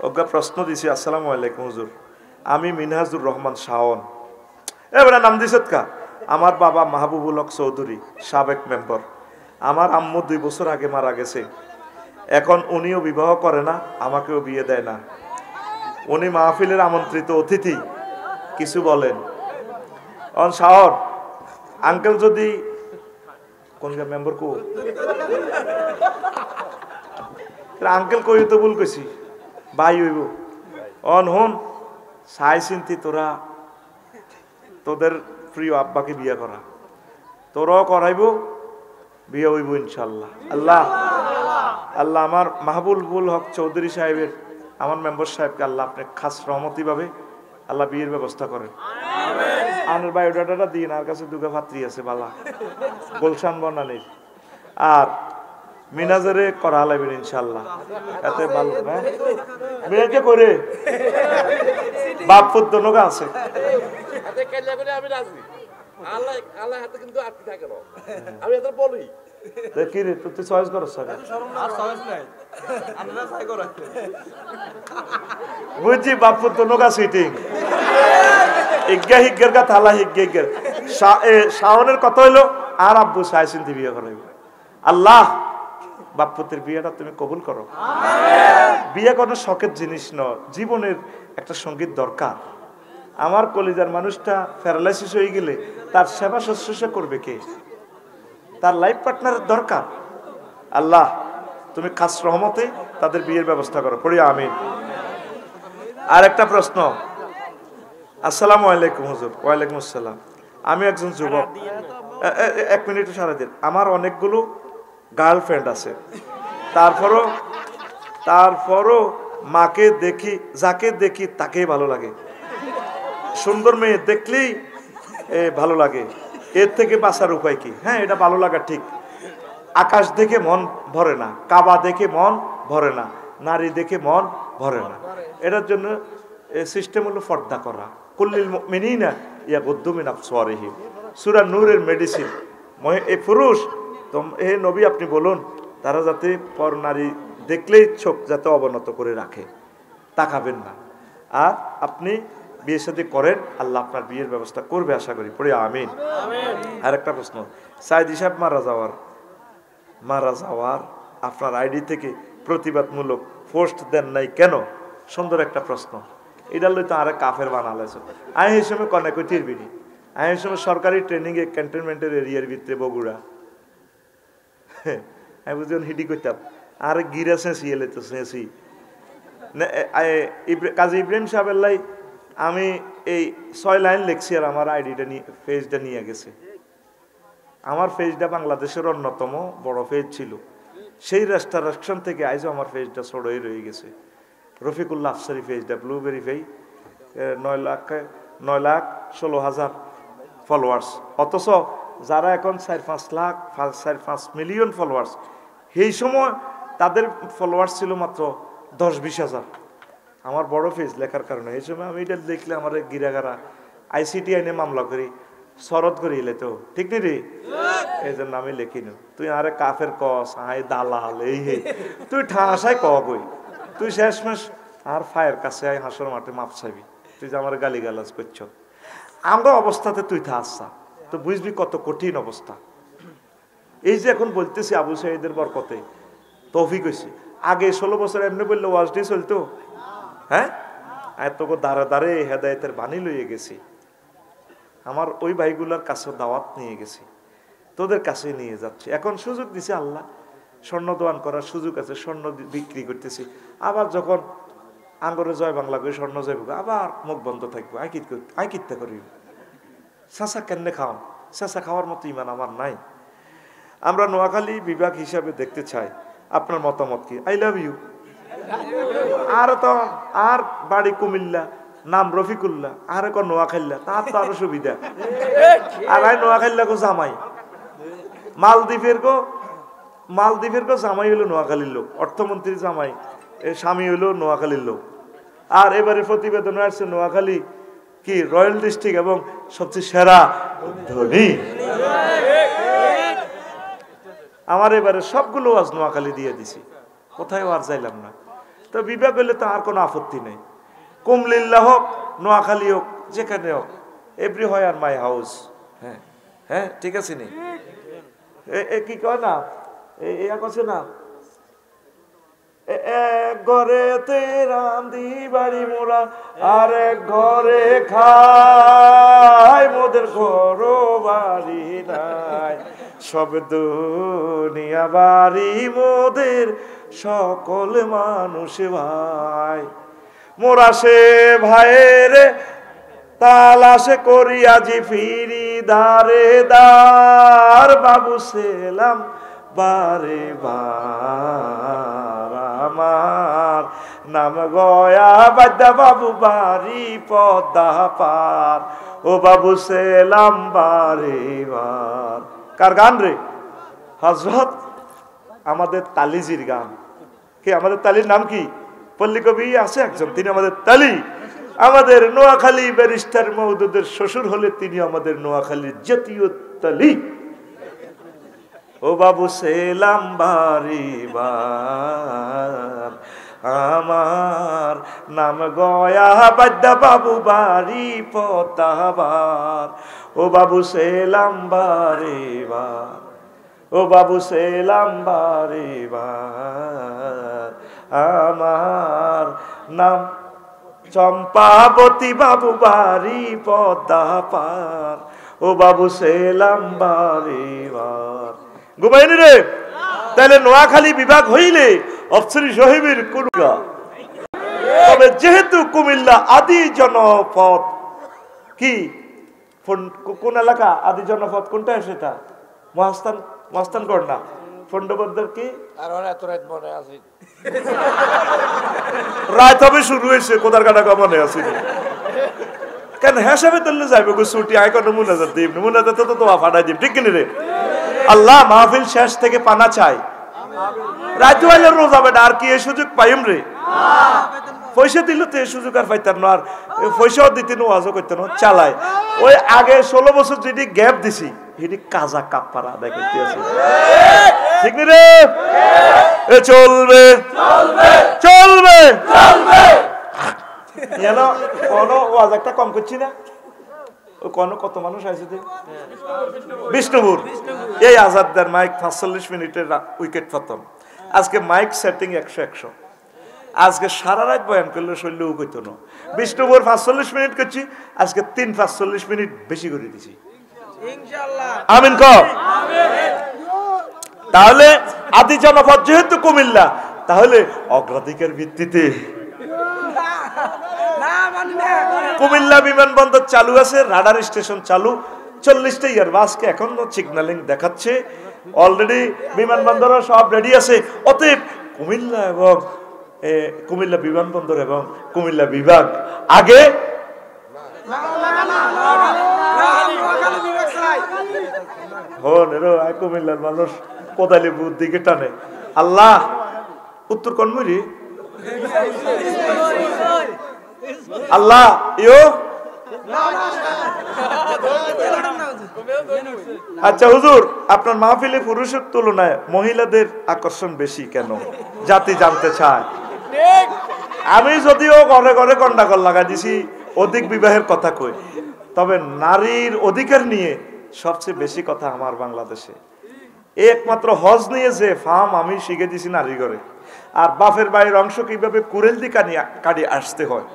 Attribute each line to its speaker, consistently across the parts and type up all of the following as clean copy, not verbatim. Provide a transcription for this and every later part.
Speaker 1: ওকে প্রশ্ন দিছি, আসসালামু আলাইকুম হুজুর, আমি মিনহাজুর রহমান শাওন। এবারে নাম দিছত কা? আমার বাবা মাহবুবুল হক চৌধুরী, সাবেক মেম্বার। আমার আম্মু 2 বছর আগে মারা গেছে। এখন উনিও বিবাহ করে না, আমাকেও বিয়ে দেয় না। উনি মাহফিলের আমন্ত্রিত অতিথি, কিছু বলেন। অন শাওন আঙ্কেল যদি কোন মেম্বার কো আঙ্কেল কই তো ভুল কইছি, ভাই হইব। অন হন সাই চিন্তি তোরা তোদের প্রিয় আব্বাকে বিয়ে করা, তোরাও করাইব, বিয়ে হইব ইনশাল্লাহ। আল্লাহ আল্লাহ আমার মাহবুবুল হক চৌধুরী সাহেবের, আমার মেম্বার সাহেবকে আল্লাহ আপনি খাস রহমতি ভাবে আল্লাহ বিয়ের ব্যবস্থা করেন। আনের বায়োডাটাটা দিন, আর কাছে দুগা পাত্রী আছে বালা, গোলশান বনানির। আর মিনাজারে করা লাগবেন ইনশাল্লাহ, এতে ভালো। হ্যাঁ মেয়েকে করে বাপ পুত্রনগা আছে। কি রে তুই চয়েস করছ? বুঝছি বাপ পুত্রনগা সিটিং ইজ্ঞা হিজ্ঞের কা থালা হিজ্ঞা হিজ্ঞের শাওনের কত হইলো, আর আব্বু সাই চিন্তি বিয়ে করাইব। আল্লাহ বাপ্পতির বিয়েটা তুমি কবুল করো। বিয়ে কোনো শখের জিনিস নয়, জীবনের একটা সঙ্গীত দরকার। আমার কলিজার মানুষটা প্যারালাইসিস হয়ে গেলে তার সেবা শুশ্রূষা করবে কে? তার লাইফ পার্টনারের দরকার। আল্লাহ তুমি খাস রহমতে তাদের বিয়ের ব্যবস্থা করো, পড়ি আমিন। আর একটা প্রশ্ন। আসসালামু আলাইকুম হুজুর। ওয়ালাইকুম আসসালাম। আমি একজন যুবক, 1 মিনিট সারা দিন। আমার অনেকগুলো গার্লফ্রেন্ড আছে, তারপরও মাকে দেখি, যাকে দেখি তাকেই ভালো লাগে। সুন্দর মেয়ে দেখলেই ভালো লাগে। এর থেকে বাঁচার উপায় কি? হ্যাঁ এটা ভালো লাগা ঠিক। আকাশ দেখে মন ভরে না, কাবা দেখে মন ভরে না, নারী দেখে মন ভরে না। এটার জন্য সিস্টেম হলো পর্দা করা। কুল্লিল মুমিনিনা ইয়াগুদ্দু মিন আবসারিহিম, সূরা নূরের মেডিসিন। এই পুরুষ হে নবী আপনি বলুন তারা যাতে পর নারী দেখলেই চোখ যাতে অবনত করে রাখে, তাকাবেন না। আর আপনি বিয়ে শাদী করেন, আল্লাহ আপনার বিয়ের ব্যবস্থা করবে আশা করি, পড়ে আমিন। আর একটা প্রশ্ন। সাইদি সাহেব মারা যাওয়ার আপনার আইডি থেকে প্রতিবাদমূলক পোস্ট দেন নাই কেন? সুন্দর একটা প্রশ্ন। এটা লইতো আরে কাফের বানালেছে। আমি এই সময় কনে কই টিরবিনি, আমি এই সময় সরকারি ট্রেনিংয়ে ক্যান্টনমেন্টের এরিয়ার ভিতরে বগুড়া, আমি বুঝলাম হিডি করতাম আর গিরা চেঁচি এলে তো চেঁচি কাজী ইব্রাহিম সাহেবের লাই আমি এই 6 লাইন লিখছি আর আমার আইডিটা নিয়ে পেজটা নিয়ে গেছে। আমার পেজটা বাংলাদেশের অন্যতম বড় পেজ ছিল, সেই রেস্টারেশন থেকে আইজও আমার পেজটা ছড়িয়ে রয়ে গেছে। রফিকুল্লাহ আফসারি পেজটা ব্লুবেরি পেজ, 9,16,000 ফলোয়ার্স। অথচ যারা এখন 4-5 মিলিয়ন ফলোয়ার্স, সেই সময় তাদের ফলোয়ার্স ছিল মাত্র 10-20 হাজার। আমার বড় পেজ লেখার কারণে এই সময় আমি এটা দেখলে আমার গিরাগারা আইসিটি আইনে মামলা করি, শরৎ করি এলে তো ঠিক নেই রে, এই জন্য আমি লিখি না। তুই আরে কাফের কস আই দালাল এই হে, তুই ঠাসায় কই, তুই শেষমেশ আর ফায়ের কাছে আই হাসর মাঠে মাপ চাইবি, তুই যে আমার গালি গালাজ করছ। আমরা অবস্থাতে তুই থাসা তো বুঝবি কত কঠিন অবস্থা। এই যে এখন বলতেছি আবু সাঈদের বরকতে তৌফিক হয়েছে, আগে 16 বছর এমনি বললে ওয়াজ দিয়ে চলতো। হ্যাঁ এত দাঁড়ে দাঁড়ে হেদায়েতের বাণী লইয়ে গেছি, আমার ওই ভাইগুলার কাছে দাওয়াত নিয়ে গেছি, তোদের কাছে নিয়ে যাচ্ছে। এখন সুযোগ দিছে আল্লাহ, স্বর্ণ দোয়ান করার সুযোগ আছে, স্বর্ণ বিক্রি করতেছি। আবার যখন আঙ্গরে জয় বাংলা করে স্বর্ণ যাইব আবার মুখ বন্ধ থাকবো, আই কিত্তে করি চাষা কেমনে খাওয়ান, চাষা খাওয়ার মতো ইমান আমার নাই। আমরা নোয়াখালী বিভাগ হিসাবে দেখতে চাই, আপনার মতামত কি? I love you. আর তো আর বাড়ি কুমিল্লা, নাম রফিকুল্লাহ, আর এখন নোয়াখাইল্লা, তার তো আরো সুবিধা। আর আই নোয়াখাইল্লা গো জামাই, মালদ্বীপের গো জামাই হলো নোয়াখালীর লোক, অর্থমন্ত্রীর জামাই স্বামী হলো নোয়াখালীর লোক। আর এবারে প্রতিবেদন আসছে নোয়াখালী কি রয়্যাল ডিস্ট্রিক্ট এবং সবচেয়ে সেরা ধনী। আমার এবারে সবগুলো আজ নোয়াখালী দিয়ে দিছি, কোথায় আর যাইলাম না। তো বিভাগ হইলে তো আর কোনো আপত্তি নেই। কুমিল্লা হোক, নোয়াখালী হোক, যেখানে হোক, এভরি হয় আর মাই হাউস। হ্যাঁ হ্যাঁ, ঠিক আছে নি? কি কয় না, এয়া কছে না, এক ঘরেতে রান্ধি বাড়ি মোরা, আর এক ঘরে খাই, মোদের ঘর বাড়ি নাই, সব দুনিয়া বাড়ি মোদের, সকল মানুষ ভাই। মোরা সে ভাইয়ের তালাশে করি আজি ফিরি দারে দার, বাবু সেলাম বারে বার, আমার নাম গয়া বাদ্যা বাবু বাড়ি পদ্মা পার, ও বাবু সেলাম বারে বার। কার গান রে? হযরত আমাদের তালিজির গান। কি আমাদের তালির নাম কি? পল্লী কবি আছে একজন, তিনি আমাদের তালি। আমাদের নোয়াখালী ব্যারিস্টার মওদুদের শ্বশুর হলে তিনি আমাদের নোয়াখালীর জাতীয় তালি। ও বাবু সেলাম বারি বার, আমার নাম গয়া বাদ্যা বাবু বাড়ি পদ্মাবার, ও বাবু সেলাম বারে বার, ও বাবু সেলাম বারে বার, আমার নাম চম্পাবতী বাবু বাড়ি পদ্মা পার, ও বাবু সেলাম বারে বার। ঘুমাইনি রে? তাহলে নোয়াখালী বিভাগ হইলে অফসরি সাহেবের কুরগা। তবে যেহেতু কুমিল্লা আদি জনপদ, কি কোন এলাকা আদি জনপদ কোনটা সেটা? মহাস্থানগড় না ফন্ডবদ্দার কি রাত হবে শুরু হয়েছে, কোদার কাটা কমানে আছে কেন হিসাবে তুললে যাইবে গো ছুটি আয় কোনো মুনাজাত দিব, মুনাজাত তো তোমা ফাটাই দিব, ঠিক কিনে রে? আল্লাহ মাহফিল শেষ থেকে পানা চাই, রাত হইলে রোজা বেটা, আর কি এই সুযোগ পাইম রে? পয়সা দিল তো এই সুযোগ আর পাইতাম না, আর পয়সাও দিতে ওয়াজও করতে না, চালায়। ওই আগে 16 বছর যদি গ্যাপ দিছি, এটি কাজা কাপড় আদায় করতে আছে, ঠিক নি রে? এ চলবে চলবে চলবে চলবে, যেন কোনো ওয়াজ একটা কম করছি না। কত মানুষ আছে বিষ্ণুপুর, এই আজাদদার মাইক 45 মিনিটের উইকেট পতন। আজকে মাইক সেটিং 100-100, আজকে সারা রাত বয়ান করলে শৈল্যও কইতো না। বিষ্ণুপুর 45 মিনিট করছি, আজকে 3-45 মিনিট বেশি করে দিছি, আমিন ক। তাহলে আদি জনপদ যেহেতু কুমিল্লা, তাহলে অগ্রাধিকার ভিত্তিতে কুমিল্লা বিমানবন্দর চালু আছে, রাডার স্টেশন চালু, 40টা এয়ারবাসকে এখন সিগন্যালিং দেখাচ্ছে, অলরেডি বিমানবন্দরও সব রেডি আছে। অতএব কুমিল্লা এবং কুমিল্লা বিমানবন্দর এবং কুমিল্লা বিভাগ আগে, কুমিল্লার মানুষ কোদালি বুধ দিকে টানে। আল্লাহ উত্তর কনমুরি আল্লাহ ইয়ো। আচ্ছা হুজুর, আপনার মাহফিলে পুরুষের তুলনায় মহিলাদের আকর্ষণ বেশি কেন? জাতি জানতে চায়। আমি যদিও ঘরে ঘরে গন্ডাগোল লাগাই দিছি, অধিক বিবাহের কথা কই, তবে নারীর অধিকার নিয়ে সবচেয়ে বেশি কথা আমার বাংলাদেশে। একমাত্র হজ নিয়ে যে ফার্ম আমি শিখে দিছি নারী ঘরে, আর বাপের বাড়ির অংশ কিভাবে কুরেলদি কাটি আসতে হয়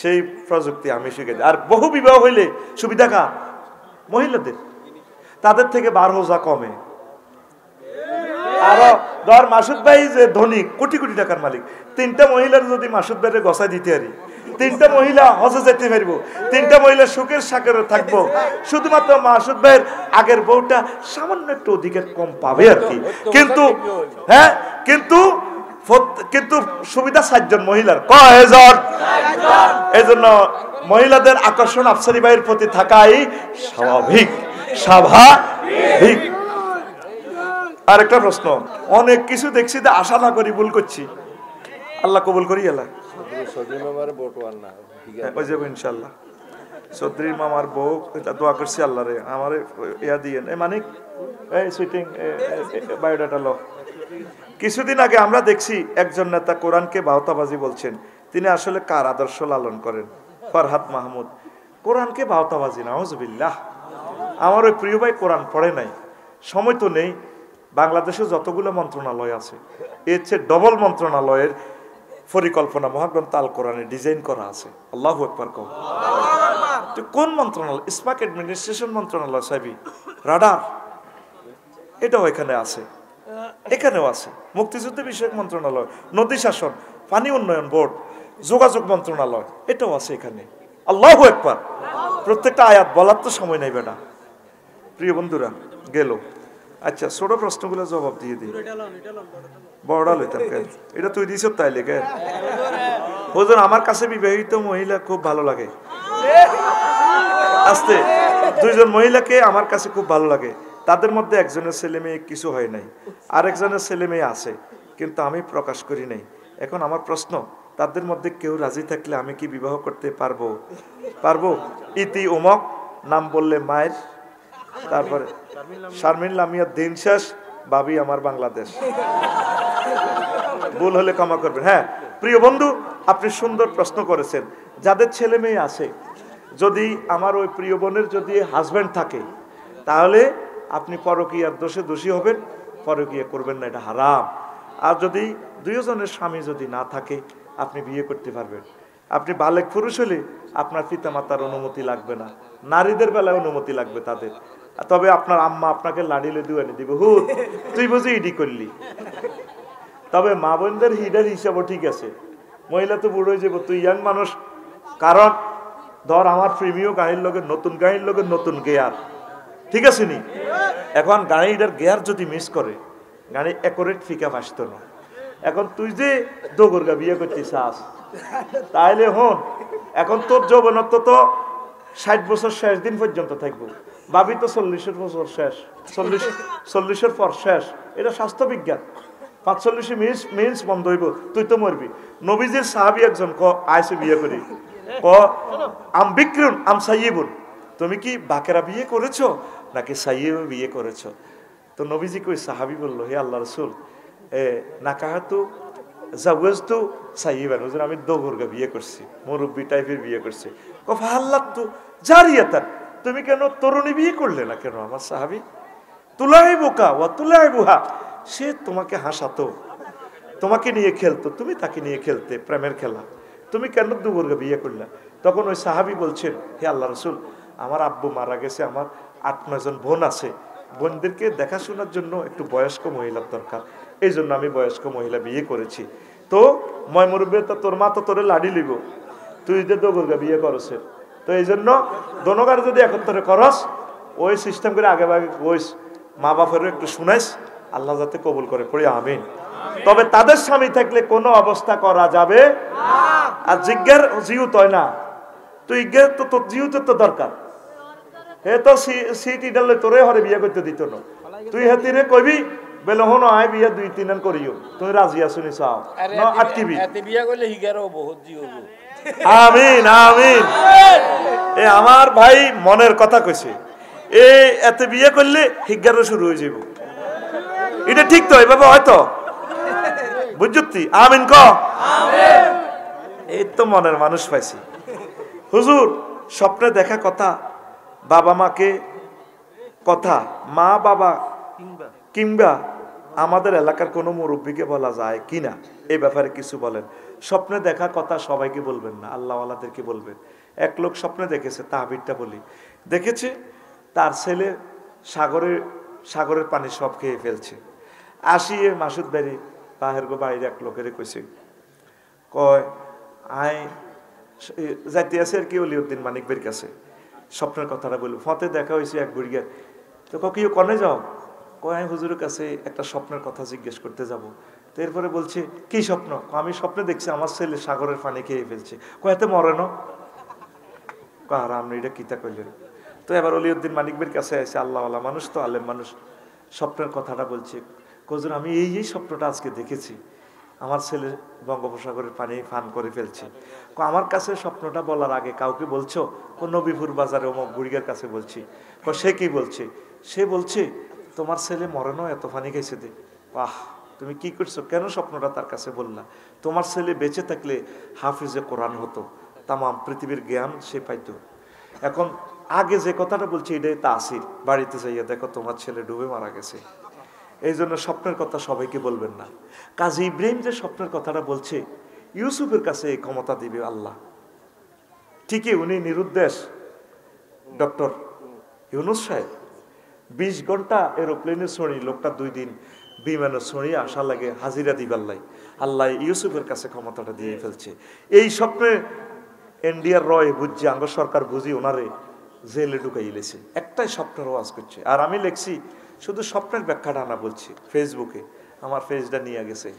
Speaker 1: সেই প্রযুক্তি আমি শিখে দিই। আর বহু বিবাহ হইলে সুবিধা কার? মহিলাদের, তাদের থেকে 12 কমে। আরো ধর মাসুদ ভাই যে ধনী, কোটি কোটি টাকার মালিক, 3টা মহিলার যদি মাসুদ ভাইয়ের গসাই দিতে পারি, 3টা মহিলা হজে যেতে পারবো, 3টা মহিলা সুখের সাগরে থাকবো, শুধুমাত্র মাসুদ ভাইয়ের আগের বউটা সামান্য একটু অধিকার কম পাবে আর কি। কিন্তু হ্যাঁ, কিন্তু সুবিধা 4 জন মহিলার, কয়জন? এই জন্য মহিলাদের আকর্ষণ আফসারি ভাইয়ের প্রতি থাকাই স্বাভাবিক স্বাভাবিক। আর একটা প্রশ্ন, অনেক কিছু দেখছি যে আশা না করি ভুল করছি, আল্লাহ কবুল করি। এলা ওই যাবো ইনশাল্লাহ। চৌধুরী মামার বউ দোয়া করছি আল্লাহ রে আমার ইয়া দিয়ে, মানে এই সুইটিং বায়োডাটা লো। কিছুদিন আগে আমরা দেখছি একজন নেতা কোরআনকে বাউতাবাজি বলছেন। তিনি আসলে কার আদর্শ লালন করেন? ফরহাদ মাহমুদ। কোরআনকে বাউতাবাজি, নাউজুবিল্লাহ। আমার ওই প্রিয় ভাই কোরআন পড়ে নাই, সময় তো নেই। বাংলাদেশে যতগুলো মন্ত্রণালয় আছে এর চেয়ে ডবল মন্ত্রণালয়ের পরিকল্পনা মহাগ্রন্থ আল কোরআনে ডিজাইন করা আছে। আল্লাহু আকবার কও। কোন মন্ত্রণালয়? স্পাক অ্যাডমিনিস্ট্রেশন মন্ত্রণালয় সাহেবি, রাডার, এটাও এখানে আছে, এখানেও আছে। মুক্তিযুদ্ধ বিষয়ক মন্ত্রণালয়, নদী শাসন, পানি উন্নয়ন বোর্ড, যোগাযোগ মন্ত্রণালয়, এটাও আছে এখানে। আল্লাহু আকবার। প্রত্যেকটা আয়াত বলার তো সময় নেই বেটা। প্রিয় বন্ধুরা গেল। আচ্ছা, ছোট প্রশ্নগুলো জবাব দিয়ে দিই। বড়টা লইতাম কেন? এটা তুই দিছ তাই লেগে। হুজুর, আমার কাছে বিবাহিত মহিলা খুব ভালো লাগে। আস্তে, দুইজন মহিলাকে আমার কাছে খুব ভালো লাগে। তাদের মধ্যে একজনের ছেলে মেয়ে কিছু হয় নাই, আরেকজনের ছেলে মেয়ে আছে, কিন্তু আমি প্রকাশ করি নাই। এখন আমার প্রশ্ন, তাদের মধ্যে কেউ রাজি থাকলে আমি কি বিবাহ করতে পারবো? পারবো। ইতি উমক, নাম বললে মায়ের, তারপরে শারমিন লামিয়া, দিন শেষ, ভাবি আমার বাংলাদেশ। ভুল হলে ক্ষমা করবেন। হ্যাঁ প্রিয় বন্ধু, আপনি সুন্দর প্রশ্ন করেছেন। যাদের ছেলে মেয়ে আছে, যদি আমার ওই প্রিয় বোনের যদি হাজব্যান্ড থাকে, তাহলে আপনি পরকীয়ার দোষে দোষী হবেন, পরকীয়া করবেন না, এটা হারাম। আর যদি দুইজনের স্বামী যদি না থাকে, আপনি বিয়ে করতে পারবেন। আপনি বালেক পুরুষ হলে আপনার পিতামাতার অনুমতি লাগবে না, নারীদের বেলায় অনুমতি লাগবে তাদের। তবে আপনার আম্মা আপনাকে লাড়িলে দুয়ানি দিবে, হুত তুই বুঝি ইডি করলি। তবে মা বোনদের হিডের হিসাবও ঠিক আছে। মহিলা তো বুড়ো হয়ে যাবো, তুই ইয়াং মানুষ। কারণ ধর আমার প্রেমীয় গাড়ির লগে নতুন গাড়ির লগে নতুন গেয়ার, ঠিক আছে নি? এখন গাড়িটার গেয়ার যদি মিস করে, গাড়ি অ্যাকোরেট ফিকা আসতো না। এখন তুই যে দোগরগা বিয়ে করতে চাস, তাইলে হন, এখন তোর যৌবনত্ব তো 60 বছর শেষ দিন পর্যন্ত থাকবো, ভাবি তো 40 বছর শেষ, 40 পর শেষ। এটা স্বাস্থ্য বিজ্ঞান। 45 মিনিট বন্ধ হইব, তুই তো মরবি। নবীজির সাহাবী একজন আইসে বিয়ে করি, আম বিক্রুন আম সাইয়িবুন, তুমি কি বাকেরা বিয়ে করেছো নাকি সাইয়্যিব বিয়ে করেছো? তো নবীজি কই, সাহাবী বলল, হে আল্লাহ রাসূল, নাকাহাতু জাওয়াজতু সাইয়্যিবান, হুজুর আমি দোগরগা বিয়ে করছি, মুরব্বি টাইপের বিয়ে করছি। ফাহাল্লাতু জারিয়াতান, তুমি কেন তরুণী বিয়ে করলে না কেন? আমার সাহাবী, তুলাইবুকা ওয়া তুলাইবুহা, সে তোমাকে হাসাতো, তোমাকে নিয়ে খেলতো, তুমি তাকে নিয়ে খেলতে, প্রেমের খেলা, তুমি কেন দুবর্গা বিয়ে করলা? তখন ওই সাহাবী বলছেন, হে আল্লাহ রাসূল, আমার আব্বু মারা গেছে, আমার 8-9 জন বোন আছে, বোনদেরকে দেখাশোনার জন্য একটু বয়স্ক মহিলার দরকার, এই জন্য আমি বয়স্ক মহিলা বিয়ে করেছি। তো ময় মুরব্বী, তো তোর মা তো তোরে লাড়ি লিব, তুই যে দুবর্গা বিয়ে করছে, তো এই জন্য দোনোগার যদি একত্রে করস, ওই সিস্টেম করে আগে ভাগে কইস, মা বাপেরও একটু শুনাইস, আল্লাহ যাতে কবুল করে, পড়ি আমিন। তবে তাদের স্বামী থাকলে কোনো অবস্থা করা যাবে আর জিজ্ঞের জিউ তয় না, তুই ইজ্ঞের তো তোর জিউতে তো দরকার। হে তো সিট ইডালে তোরে হরে বিয়ে করতে দিত না, তুই হেতিরে কইবি বেলে হনো আয় বিয়ে 2-3 করিও, তুই রাজি আসুনি চাও না আটকিবি,
Speaker 2: এতে বিয়ে করলে হিগারও বহুত জিউ হবো।
Speaker 1: আমিন আমিন। এ আমার ভাই মনের কথা কইছে, এতে বিয়ে করলে হিগারও শুরু হয়ে যাব, এটা ঠিক তো? এভাবে হয়তো বুঝতি? আমিন ক। এই তো মনের মানুষ পাইছি। হুজুর, স্বপ্নে দেখা কথা, বাবা মাকে কথা, মা বাবা কিংবা আমাদের এলাকার কোনো মুরব্বীকে বলা যায় কিনা, এই ব্যাপারে কিছু বলেন। স্বপ্নে দেখা কথা সবাইকে বলবেন না, আল্লাহওয়ালাদেরকে বলবেন। এক লোক স্বপ্নে দেখেছে, তাহবিরটা বলি, দেখেছে তার ছেলে সাগরের পানি সব খেয়ে ফেলছে। আসিয়ে মাসুদ বাড়ি বাহের বাড়ির এক লোকের কইছে, কয় আয় যাইতে আছে আর কি অলিউদ্দিন মানিক বের কাছে, স্বপ্নের কথাটা বলবো। ফতে দেখা হয়েছে এক বুড়িয়ার, তো কেউ কনে যাও? কয় আমি হুজুরের কাছে একটা স্বপ্নের কথা জিজ্ঞেস করতে যাব। তো এরপরে বলছে, কি স্বপ্ন? আমি স্বপ্নে দেখছি আমার ছেলে সাগরের পানি খেয়ে ফেলছে। কয়েতে মরে না? কার আপনি এটা কিতা করলেন? তো এবার অলিউদ্দিন মানিক বের কাছে আছে, আল্লাহওয়ালা মানুষ তো, আলেম মানুষ, স্বপ্নের কথাটা বলছে। হুজুর আমি এই স্বপ্নটা আজকে দেখেছি, আমার ছেলে বঙ্গোপসাগরের পানি পান করে ফেলছে। আমার কাছে স্বপ্নটা বলার আগে কাউকে বলছো? নবীপুর বাজারে অমুক বুড়িগার কাছে বলছি। সে কি বলছে? সে বলছে তোমার ছেলে মরে নয়, এত পানি খাইছে দে। বাহ, তুমি কি করছো, কেন স্বপ্নটা তার কাছে বললা? তোমার ছেলে বেঁচে থাকলে হাফিজে কোরআন হতো, তামাম পৃথিবীর জ্ঞান সে পাইতো। এখন আগে যে কথাটা বলছি এটাই তাসির, বাড়িতে যাইয়া দেখো তোমার ছেলে ডুবে মারা গেছে। এই জন্য স্বপ্নের কথা সবাইকে বলবেন না। কাজী ইব্রাহিম যে স্বপ্নের কথাটা বলছে, ইউসুফের কাছে এই ক্ষমতা দিবে আল্লাহ। ঠিকই উনি নিরুদ্দেশ ডক্টর ইউনুস সাহেব 20 ঘন্টা এরোপ্লেনে ছড়ি, লোকটা 2 দিন বিমানে ছড়িয়ে আসা লাগে হাজিরা দিবাল্লাই, আল্লাহ ইউসুফের কাছে ক্ষমতাটা দিয়ে ফেলছে। এই স্বপ্নে এনডিআর রয় বুঝছে, আঙ্গ সরকার বুঝি ওনারে জেলে ঢুকাই লেছে, একটাই স্বপ্নের ওয়াজ করছে। আর আমি লিখছি শুধু স্বপ্নের ব্যাখ্যাটা না বলছি, ফেসবুকে আমার পেজটা নিয়ে গেছে।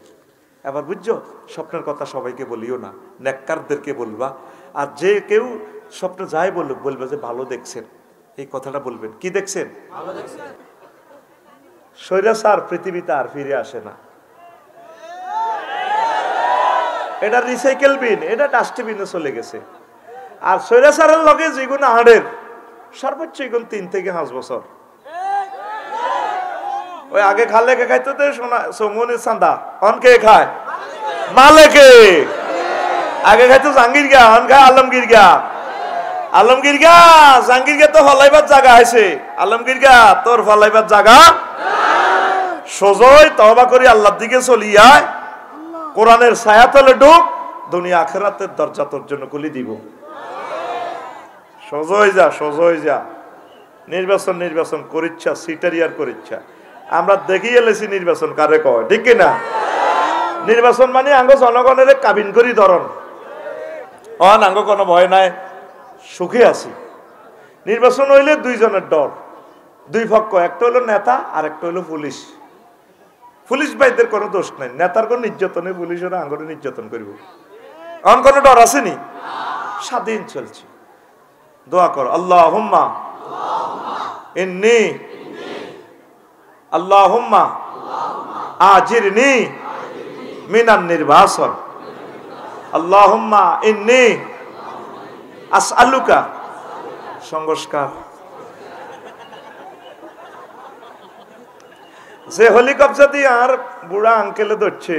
Speaker 1: এবার বুঝছো, স্বপ্নের কথা সবাইকে বলিও না, নেককারদেরকে বলবা। আর যে কেউ স্বপ্ন যাই বলুক বলবে যে ভালো দেখছেন, এই কথাটা বলবেন। কি দেখছেন? স্বৈরাচার পৃথিবীতে আর ফিরে আসে না, এটা রিসাইকেল বিন, এটা ডাস্টবিনে চলে গেছে। আর স্বৈরাচারের লগে যেগুলো হাড়ের সর্বোচ্চ এগুলো 3 থেকে 5 বছর। ওই আগে খালে কে খাইতো তো সোনা সোমনের চান্দা, অন কে খায় মালেকে। আগে খাইতো জাহাঙ্গীর গা, অন খায় আলমগীর গা। আলমগীর গা জাহাঙ্গীর গা তো ফলাইবার জায়গা আছে, আলমগীর গা তোর ফলাইবার জায়গা। সোজই তওবা করি আল্লাহর দিকে চলিয়া কোরআনের ছায়াতলে ঢুক, দুনিয়া আখিরাতের দরজা তোর জন্য খুলে দিব। সোজই যা, সোজই যা। নির্বাচন নির্বাচন করিচ্ছা, সিটারিয়ার করিচ্ছা। আমরা দেখিয়ে এলেছি নির্বাচন কারে কয়, ঠিক কিনা? নির্বাচন মানে আঙ্গ জনগণের কাবিন করি ধরন, অন আঙ্গ কোনো ভয় নাই, সুখে আছি। নির্বাচন হইলে 2 জনের ডর, 2 পক্ষ, একটা হলো নেতা আর একটা হলো পুলিশ। পুলিশ ভাইদের কোনো দোষ নাই, নেতার কোনো নির্যাতনে পুলিশেরা আঙ্গরে নির্যাতন করব, অন কোনো ডর আসেনি, স্বাধীন চলছে। দোয়া কর, আল্লাহুম্মা ইন্নী আল্লাহুম্মা আজিরনি মিনান নির্বাসন, আল্লাহুম্মা ইন্নী আসআলুকা সংস্কার। যে হেলিকপ্টার দিয়ে আর বুড়া আঙ্কেলে ধরছে,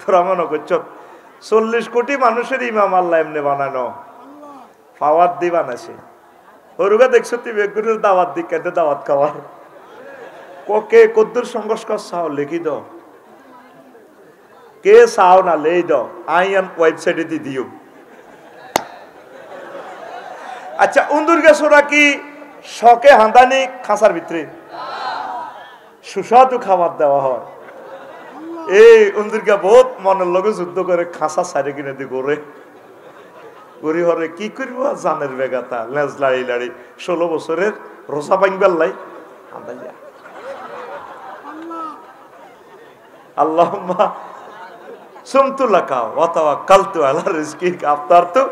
Speaker 1: তোরা মনে করছ 40 কোটি মানুষের ইমাম আল্লাহ এমনি বানানো, পাওয়ার দি বানাছে। হরুগা দেখছো তুই বেগুনের দাওয়াত দি, কেটে দাওয়াত খাওয়ার কে কদ্দুর সংস্কার চাও লিখি দাও, কে চাও না লেই দাও, আইন ওয়েবসাইটে দি দিও। আচ্ছা, উন্দুর গেছোরা কি শখে হাঁদানি খাঁচার ভিতরে সুস্বাদু খাবার দেওয়া হয়? এই উন্দুরগা বহুত মনের লগে যুদ্ধ করে খাঁচা সাইডে কিনে দি করে গরি হরে কি করব জানের বেগাতা লেজ লাড়ি লাড়ি 16 বছরের রোজা ভাঙবার লাই হাঁদাইয়া। আল্লাহুম্মা সুমতু লাকা ওয়া তাওয়াক্কালতু আলা রিজকিক আফতারতু।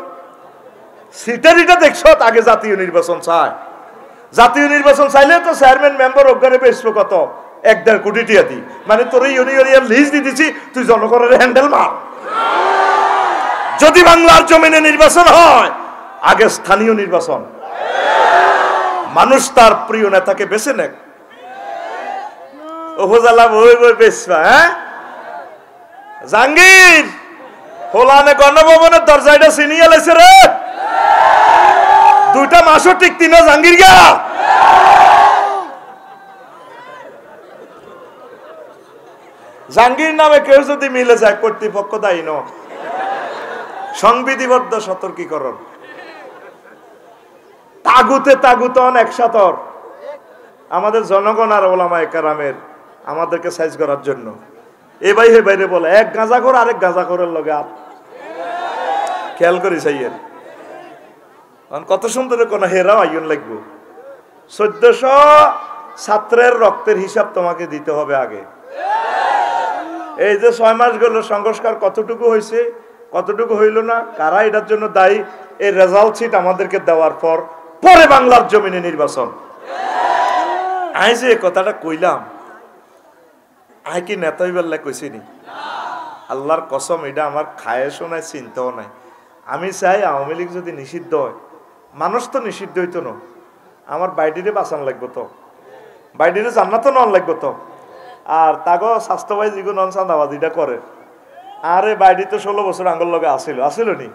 Speaker 1: সিটারিটা দেখছো, আগে জাতীয় নির্বাচন চায়। জাতীয় নির্বাচন চাইলে তো চেয়ারম্যান মেম্বার অজ্ঞানে বেসবো কত, 1-1.5 কোটি টিয়া দি, মানে তোর ইউনিয়নের লিজ দিয়ে দিছি, তুই জনগণের হ্যান্ডেল মার। যদি বাংলার জমিনে নির্বাচন হয়, আগে স্থানীয় নির্বাচন, মানুষ তার প্রিয় নেতাকে বেছে নেক। উপজেলা বই বই বেসবা, হ্যাঁ জাহাঙ্গীর হোলানে গণভবনের দরজাটা চিনিয়ে লেছে রে, 2টা মাসও টিকতি না জাহাঙ্গীর গা। জাহাঙ্গীর নামে কেউ যদি মিলে যায়, কর্তৃপক্ষ দায়ী ন। সংবিধিবদ্ধ সতর্কীকরণ, তাগুতে তাগুতন একসাথর আমাদের জনগণ আর ওলামায়ে কেরামের আমাদেরকে সাইজ করার জন্য এ ভাই হে বাইরে বলে, এক গাঁজাখোর আরেক গাঁজাখোরের লগে আর খেয়াল করি সাইয়ের কত সুন্দর কোন হেরাও আইন লাগবো। 1400 ছাত্রের রক্তের হিসাব তোমাকে দিতে হবে আগে। এই যে 6 মাস গেল, সংস্কার কতটুকু হয়েছে কতটুকু হইল না, কারা এটার জন্য দায়ী, এই রেজাল্ট শিট আমাদেরকে দেওয়ার পর পরে বাংলার জমিনে নির্বাচন। আই যে কথাটা কইলাম, আই কি নেতা হইবার কইছিনি? আল্লাহর কসম, এটা আমার খায়েশও নাই, চিন্তাও নাই। আমি চাই আওয়ামী লীগ যদি নিষিদ্ধ হয়, মানুষ তো নিষিদ্ধ হইতো না, আমার বাইডিরে বাঁচান লাগবো তো, বাইডিরে জান্নাতও নন লাগবো তো। আর তাগো স্বাস্থ্য ভাই যেগুলো নন চাঁদাবাজিটা করে আরে বাইরে তো 16 বছর আঙ্গুল লগে আসিল নি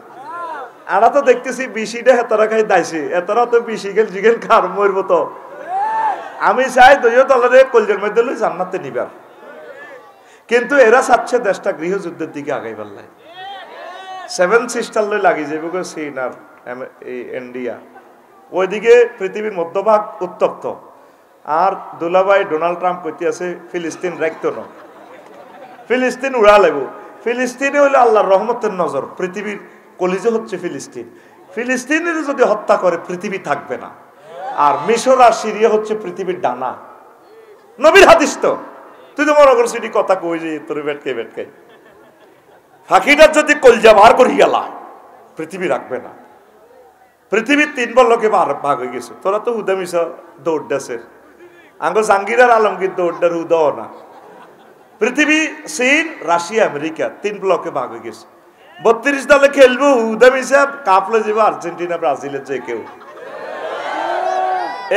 Speaker 1: আরা তো দেখতেছি বিশিটা হেতারা খাই দাইছে এতরা তো বিশি গেল জিগেল খার মরবো তো আমি চাই দইও তলরে কলজের মধ্যে লই জান্নাতে নিবার কিন্তু এরা চাচ্ছে দেশটা গৃহযুদ্ধের দিকে আগাইবার লাই 7 সিস্টার লই লাগি যাবে গো চীন আর ইন্ডিয়া ওইদিকে পৃথিবীর মধ্যভাগ উত্তপ্ত আর দুলাভাই ডোনাল্ড ট্রাম্প কইতে আছে ফিলিস্তিন রাখতো না ফিলিস্তিন উড়া লাগবো ফিলিস্তিনে হইলে আল্লাহর রহমতের নজর পৃথিবীর কলিজে হচ্ছে ফিলিস্তিন ফিলিস্তিনের যদি হত্যা করে পৃথিবী থাকবে না আর মিশর আর সিরিয়া হচ্ছে পৃথিবীর ডানা নবীর হাদিস তো তুই তো মনে করছিস কথা কই যে তোর বেটকে ফাঁকিটার যদি কলজা বার করি গেলা পৃথিবী রাখবে না পৃথিবীর 3 বল্লকে ভাগ হয়ে গেছে তোরা তো হুদা মিশা দৌড় দেশের আঙ্গ জাহাঙ্গীর আর আলমগীর দৌড়টার হুদাও না পৃথিবী চীন রাশিয়া আমেরিকা 3 ব্লকে ভাগ হয়ে গেছে 32 দলে খেলবো হুদা মিশা কাপলে যাবো আর্জেন্টিনা ব্রাজিলের যে কেউ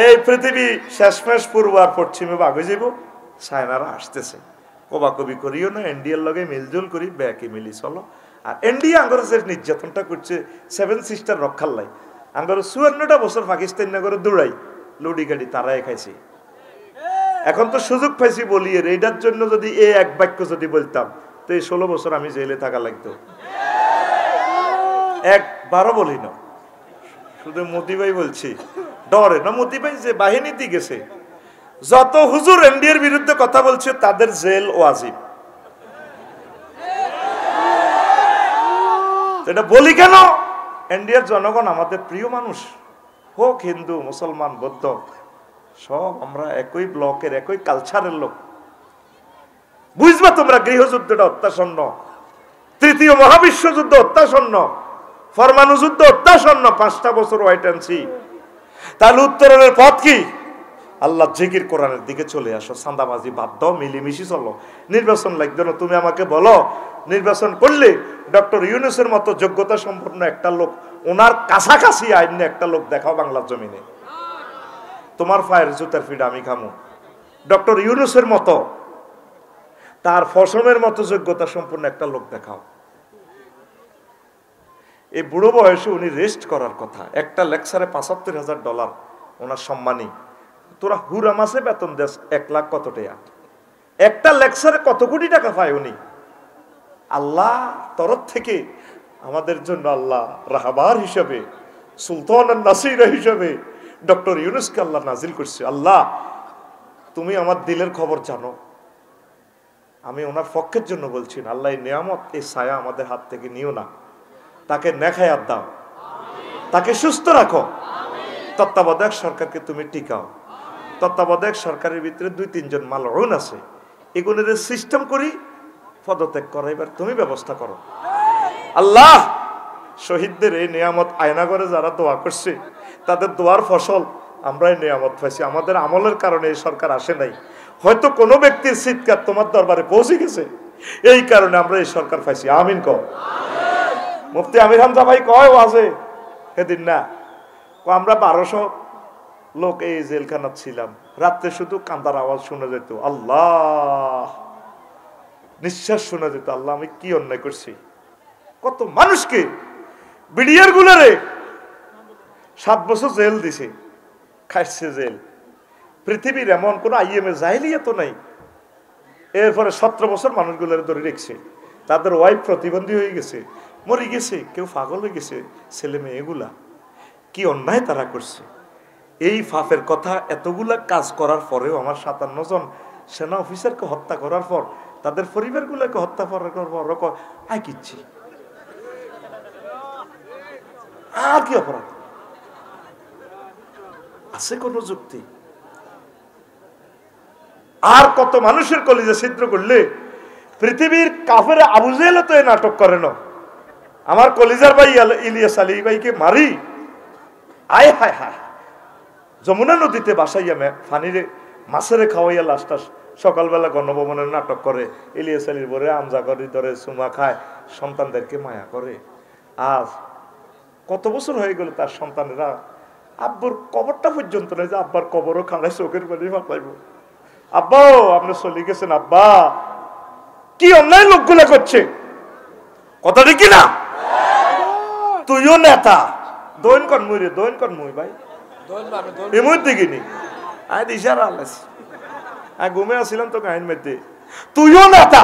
Speaker 1: এই পৃথিবী শেষমেশ পূর্ব আর পশ্চিমে ভাগ হয়ে যাবো চায়নারা আসতেছে কবাকবি করিও না ইন্ডিয়ার লগে মিলজুল করি ব্যাকে মিলি চলো আর ইন্ডিয়া আঙ্গর যে নির্যাতনটা করছে 7 সিস্টার রক্ষার লাই আঙ্গর 54টা বছর পাকিস্তান নগরে দৌড়াই লুডি গাড়ি তারাই খাইছি এখন তো সুযোগ পাইছি বলি এইটার জন্য যদি এক বাক্য যদি বলতাম তো এই 16 বছর আমি জেলে থাকা লাগতো একবারও বলি না শুধু মোদি ভাই বলছি ডরে না মোদি ভাই যে বাহিনীতে গেছে যত হুজুর ইন্ডিয়ার বিরুদ্ধে কথা বলছে তাদের জেল ওয়াজিব এটা বলি কেন ইন্ডিয়ার জনগণ আমাদের প্রিয় মানুষ হোক হিন্দু মুসলমান বৌদ্ধ সব আমরা একই ব্লকের একই কালচারের লোক বুঝবা তোমরা গৃহযুদ্ধটা অত্যাসন্ন তৃতীয় মহাবিশ্বযুদ্ধ অত্যাসন্ন পরমাণু যুদ্ধ অত্যাসন্ন 5টা বছর ওয়াইট অ্যান্ড সি তাহলে উত্তরণের পথ কি আল্লাহ জিকির কোরআনের দিকে চলে আসো চাঁদাবাজি বাদ দাও মিলিমিশি চলো নির্বাচন লাগবে না তুমি আমাকে বলো নির্বাচন করলে ডক্টর ইউনূসের মতো যোগ্যতা সম্পন্ন একটা লোক ওনার কাছাকাছি আইন একটা লোক দেখাও বাংলার জমিনে তোমার পায়ের জুতার ফিড আমি খামু ডক্টর ইউনূসের মতো তার ফসমের মতো যোগ্যতা সম্পন্ন একটা লোক দেখাও এই বুড়ো বয়সে উনি রেস্ট করার কথা একটা লেকচারে $৭৫,০০০ ওনার সম্মানী তোরা হুরা মাসে বেতন দেশ 1 লাখ কত টাকা একটা লেকচারে কত কোটি টাকা পায় উনি আল্লাহ তরফ থেকে আমাদের জন্য আল্লাহ রাহবার হিসেবে সুলতান নাসির হিসেবে ডক্টর ইউনূসকে আল্লাহ নাজিল করছে আল্লাহ তুমি আমার দিলের খবর জানো আমি ওনার পক্ষের জন্য বলছি না আল্লাহ এই নিয়ামত এই ছায়া আমাদের হাত থেকে নিও না তাকে নেখায়াত দাও তাকে সুস্থ রাখো তত্ত্বাবধায়ক সরকারকে তুমি টিকাও তত্ত্বাবধায়ক সরকারের ভিতরে 2-3 জন মালউন আছে এগুলোর সিস্টেম করি পদত্যাগ করাইবার তুমি ব্যবস্থা করো আল্লাহ শহীদদের এই নিয়ামত আয়না করে যারা দোয়া করছে তাদের দোয়ার ফসল আমরা এই নিয়ামত পাইছি আমাদের আমলের কারণে এই সরকার আসে নাই হয়তো কোনো ব্যক্তির চিৎকার তোমার দরবারে পৌঁছে গেছে এই কারণে আমরা এই সরকার পাইছি আমিন কও মুফতি আমির হামজা ভাই কয় ওয়াজে সেদিন না আমরা 1200 লোক এই জেলখানাত ছিলাম রাত্রে শুধু কান্দার আওয়াজ শোনা যেত আল্লাহ নিঃশ্বাস শোনা যেত আল্লাহ আমি কি অন্যায় করছি কত মানুষকে বিডিআর গুলারে 7 বছর জেল দিছে খাইছে জেল পৃথিবীর এমন কোন আইএমএ জাহিলিয়াত তো নাই এরপরে 17 বছর মানুষগুলারে ধরে রেখেছে তাদের ওয়াইফ প্রতিবন্ধী হয়ে গেছে মরে গেছে কেউ পাগল হয়ে গেছে ছেলে মেয়েগুলা কি অন্যায় তারা করছে এই ফাফের কথা এতগুলা কাজ করার পরেও আমার 57 জন সেনা অফিসারকে হত্যা করার পর তাদের পরিবারগুলোকে হত্যা করার পর আয় কিচ্ছি আর কি অপরাধ আছে কোন যুক্তি আর কত মানুষের কলিজা ছিদ্র করলে পৃথিবীর কাফেরে আবু জেহেল তো এই নাটক করে না আমার কলিজার ভাই ইলিয়াস আলী ভাইকে মারি আয় হায় হায় যমুনা নদীতে বাসাইয়া ফানিরে মাছেরে খাওয়াইয়া লাস্টটা সকালবেলা গণভবনের নাটক করে ইলিয়াস আলীর বরে আমজা করে ধরে চুমা খায় সন্তানদেরকে মায়া করে আজ কত বছর হয়ে গেল তার সন্তানেরা আব্বুর কবরটা পর্যন্ত নাই যে আব্বার কবরও খাড়ায় চোখের পানি ফাঁকলাইব আব্বাও আপনি চলে গেছেন আব্বা, কি অন্যায় লোকগুলা করছে, কথা ঠিক না? তুইও নেতা, দৈন কর্মই রে, দৈন কর্মই ভাই, এমন দিকে নি আয় দিশারা আলাস, আয় ঘুমে আসছিলাম তো কাহিনী মধ্যে। তুইও নেতা,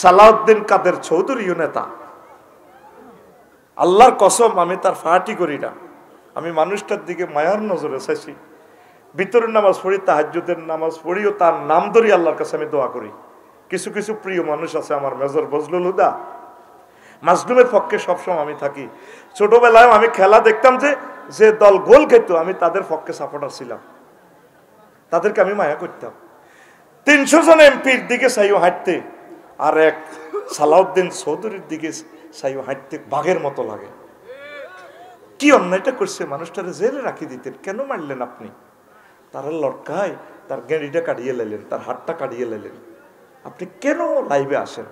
Speaker 1: সালাউদ্দিন কাদের চৌধুরীও নেতা। আল্লাহর কসম আমি তার ফাটি করি না, আমি মানুষটার দিকে মায়ার নজরে চাইছি। ভিতরের নামাজ পড়ি, তাহাজ্জুদের নামাজ পড়িও তার নাম ধরি আল্লাহর কাছে আমি দোয়া করি। কিছু কিছু প্রিয় মানুষ আছে আমার, মেজর বজলুল হুদা, মাজলুমের পক্ষে সবসময় আমি থাকি। ছোটবেলায় আমি খেলা দেখতাম, যে দল গোল খেত আমি তাদের পক্ষে সাপোর্টার ছিলাম, তাদেরকে আমি মায়া করতাম। 300 জন এমপির দিকে চাইও হাঁটতে, আর এক সালাউদ্দিন চৌধুরীর দিকে চাইও হাঁটতে বাঘের মতো লাগে। কি অন্যায়টা করছে, মানুষটারে জেলে রাখি দিতেন, কেন মারলেন আপনি? তারা লটকায় তার গেঁড়িটা কাটিয়ে লাইলেন, তার হাতটা কাটিয়ে লাইলেন। আপনি কেন লাইভে আসেন?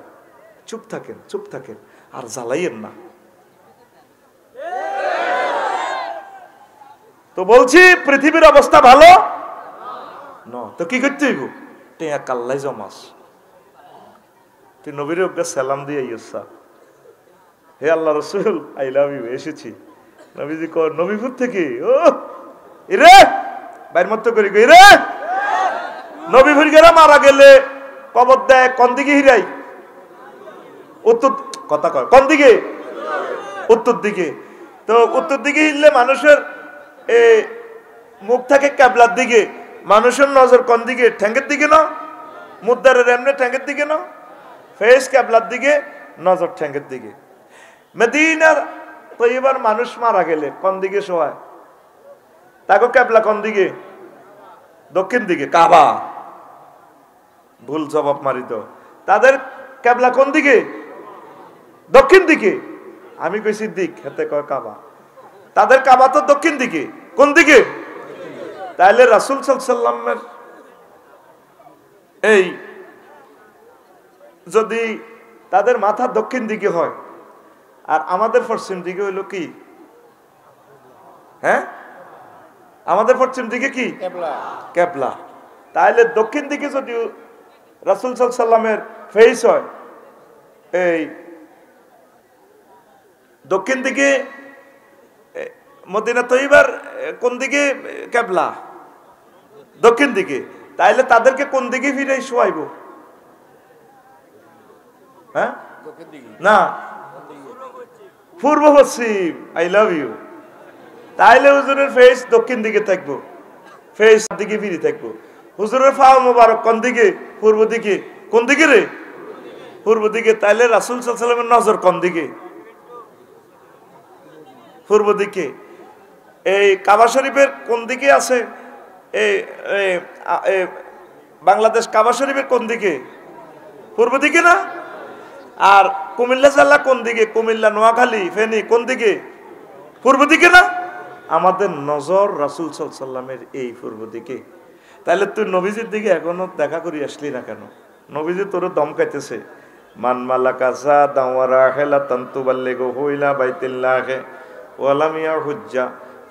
Speaker 1: চুপ থাকেন, চুপ থাকেন, আর জ্বালাইয়েন না। তো বলছি পৃথিবীর অবস্থা ভালো ন, তো কি করতে হইব? টেয়া কাল্লাই জমাস, তুই নবীর ওকে সালাম দিয়ে ইয়সা, হে আল্লাহ রসুল আই লাভ ইউ, এসেছি। নবীজি কর নবীপুর থেকে, ও ইরে বাইর মত করি রে, নবীপুর গেরা মারা গেলে কবর দেয় কোন দিকে? হিরাই উত্তর, কথা কয় কোন দিকে? উত্তর দিকে। তো উত্তর দিকে হিললে মানুষের মুখ থাকে ক্যাবলার দিকে, মানুষের নজর কোন দিকে? ঠ্যাঙ্গের দিকে না, মুদ্দারের এমনি ঠ্যাঙ্গের দিকে না, ফেস ক্যাবলার দিকে, নজর ঠ্যাঙ্গের দিকে। মদিনার তো এবার মানুষ মারা গেলে কোন দিকে শোয়ায়? তাকে ক্যাবলা কোন দিকে? দক্ষিণ দিকে, কাবা। ভুল জবাব মারিত, তাদের ক্যাবলা কোন দিকে? দক্ষিণ দিকে। আমি কইছি দিক, হাতে কয় কাবা, তাদের কাবা তো দক্ষিণ দিকে। কোন দিকে? তাইলে রাসূল সাল্লাল্লাহু আলাইহি ওয়াসাল্লামের এই যদি তাদের মাথা দক্ষিণ দিকে হয়, আর আমাদের পশ্চিম দিকে হইল কি? হ্যাঁ, আমাদের পশ্চিম দিকে কি? ক্যাবলা। তাহলে দক্ষিণ দিকে যদি রাসূল সাল্লাল্লাহু আলাইহি ওয়াসাল্লামের ফেস হয়, এই দক্ষিণ দিকে মদিনা তৈবার কোন দিকে? ক্যাবলা দক্ষিণ দিকে। তাইলে তাদেরকে কোন দিকে ফিরে শোয়াইব? হ্যাঁ না, পূর্ব পশ্চিম। I love you. তাইলে হুজুরের ফেস দক্ষিণ দিকে থাকবো, ফেস দিকে ফিরে থাকবো। হুজুরের ফাও মোবারক কোন দিকে? পূর্ব দিকে। কোন দিকে রে? পূর্ব দিকে। তাইলে রাসূল সাল্লাল্লাহু আলাইহি ওয়াসাল্লামের নজর কোন দিকে? পূর্ব দিকে। এই কাবা শরীফের কোন দিকে আছে? এই বাংলাদেশ কাবা শরীফের কোন দিকে? পূর্ব দিকে না? আর কুমিল্লা জেলা কোন দিকে? কুমিল্লা, নোয়াখালী, ফেনী কোন দিকে? পূর্ব দিকে না? আমাদের নজর রাসূল সাল্লাল্লাহু আলাইহি ওয়াসাল্লামের এই পূর্ব দিকে। তাহলে তুই নবীজির দিকে এখনো দেখা করি আসলি না কেন? নবীজি তোর দমকাইতেছে, মান মালাকা যাদান ওয়া রাহিলাতান তুবাল্লিগু ইলা বাইতিল্লাহি ওয়া লাম ইয়াহুজ্জা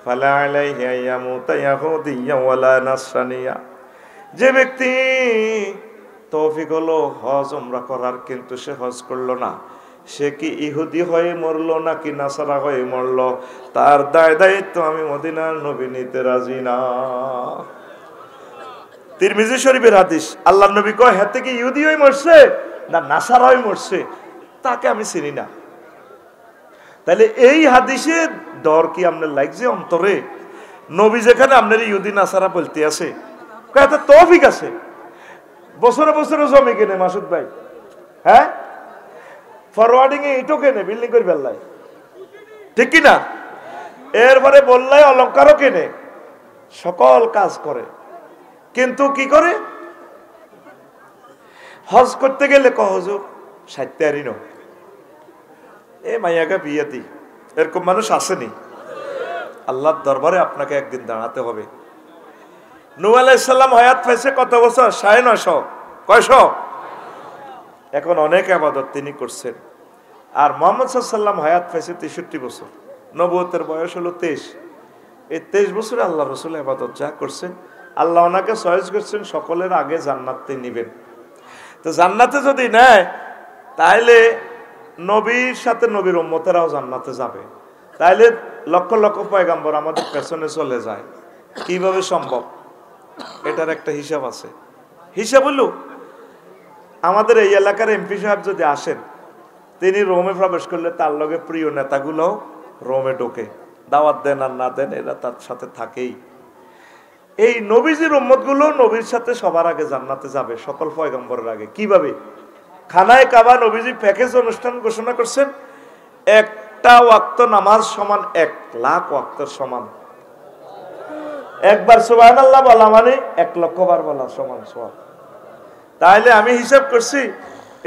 Speaker 1: ফালা আলাইহি আইয়ামুতা ইয়াহুদিয়্যা ওয়ালা নাসরানিয়া। যে ব্যক্তি তৌফিক হলো হজ উমরা করার, কিন্তু সে হজ করলো না, সে কি ইহুদি হয়ে মরলো নাকি নাসারা হয়ে মরলো, তার দায়িত্ব আমি মদিনার নবী নিতে রাজি না। তিরমিজি শরীফের হাদিস, আল্লাহর নবী কয়, হাতে কি ইহুদি হয়ে মরছে না নাসারা হয়ে মরছে, তাকে আমি চিনি না। তাহলে এই হাদিসে ডর কি আপনার লাগছে অন্তরে? নবী যেখানে আপনার ইহুদি নাসারা বলতে আছে, কয়টা তৌফিক আছে, বছরে বছরে জমি কেনে মাসুদ ভাই, হ্যাঁ, ফরওয়ার্ডিং এ ইটো কেনে, বিল্ডিং করে বেল্লাই, ঠিক কিনা? এরপরে বললাই অলঙ্কারও কেনে, সকল কাজ করে, কিন্তু কি করে? হজ করতে গেলে হুজুর 60 ঋণ এ মাইয়াকে বিয়ে দি, এরকম মানুষ আসেনি। আল্লাহর দরবারে আপনাকে একদিন দাঁড়াতে হবে। নূহ আলাইহিস সালাম হায়াত পাইছে কত বছর? 950। কয়শো? এখন অনেক ইবাদত তিনি করছেন। আর মুহাম্মদ সাল্লাল্লাহু আলাইহি ওয়াসাল্লাম হায়াত পাইছে 63 বছর, নবুয়তের বয়স হলো 23। এই 23 বছরে আল্লাহ রাসূল ইবাদত যা করছেন আল্লাহ ওনাকে চয়েস করছেন সকলের আগে জান্নাতে নিবেন। তো জান্নাতে যদি নেয় তাহলে নবীর সাথে নবীর উম্মতেরাও জান্নাতে যাবে, তাইলে লক্ষ লক্ষ পয়গাম্বর আমাদের পেছনে চলে যায়, কিভাবে সম্ভব? এটার একটা হিসাব আছে। হিসাব হলো, আমাদের এই এলাকার এমপি সাহেব যদি আসেন, তিনি রোমে প্রবেশ করলে তার লগে প্রিয় নেতাগুলো রোমে ঢোকে, দাওয়াত দেন আর না দেন এরা তার সাথে থাকেই। এই নবীজির উম্মতগুলো নবীর সাথে সবার আগে জান্নাতে যাবে, সকল পয়গম্বরের আগে। কিভাবে? খানায় কাবা নবীজি প্যাকেজ অনুষ্ঠান ঘোষণা করছেন, একটা ওয়াক্ত নামাজ সমান 1,00,000 ওয়াক্তের সমান। একবার সুবহানাল্লাহ বলা মানে 1,00,000 বার বলা সমান সওয়াব। তাহলে আমি হিসাব করছি,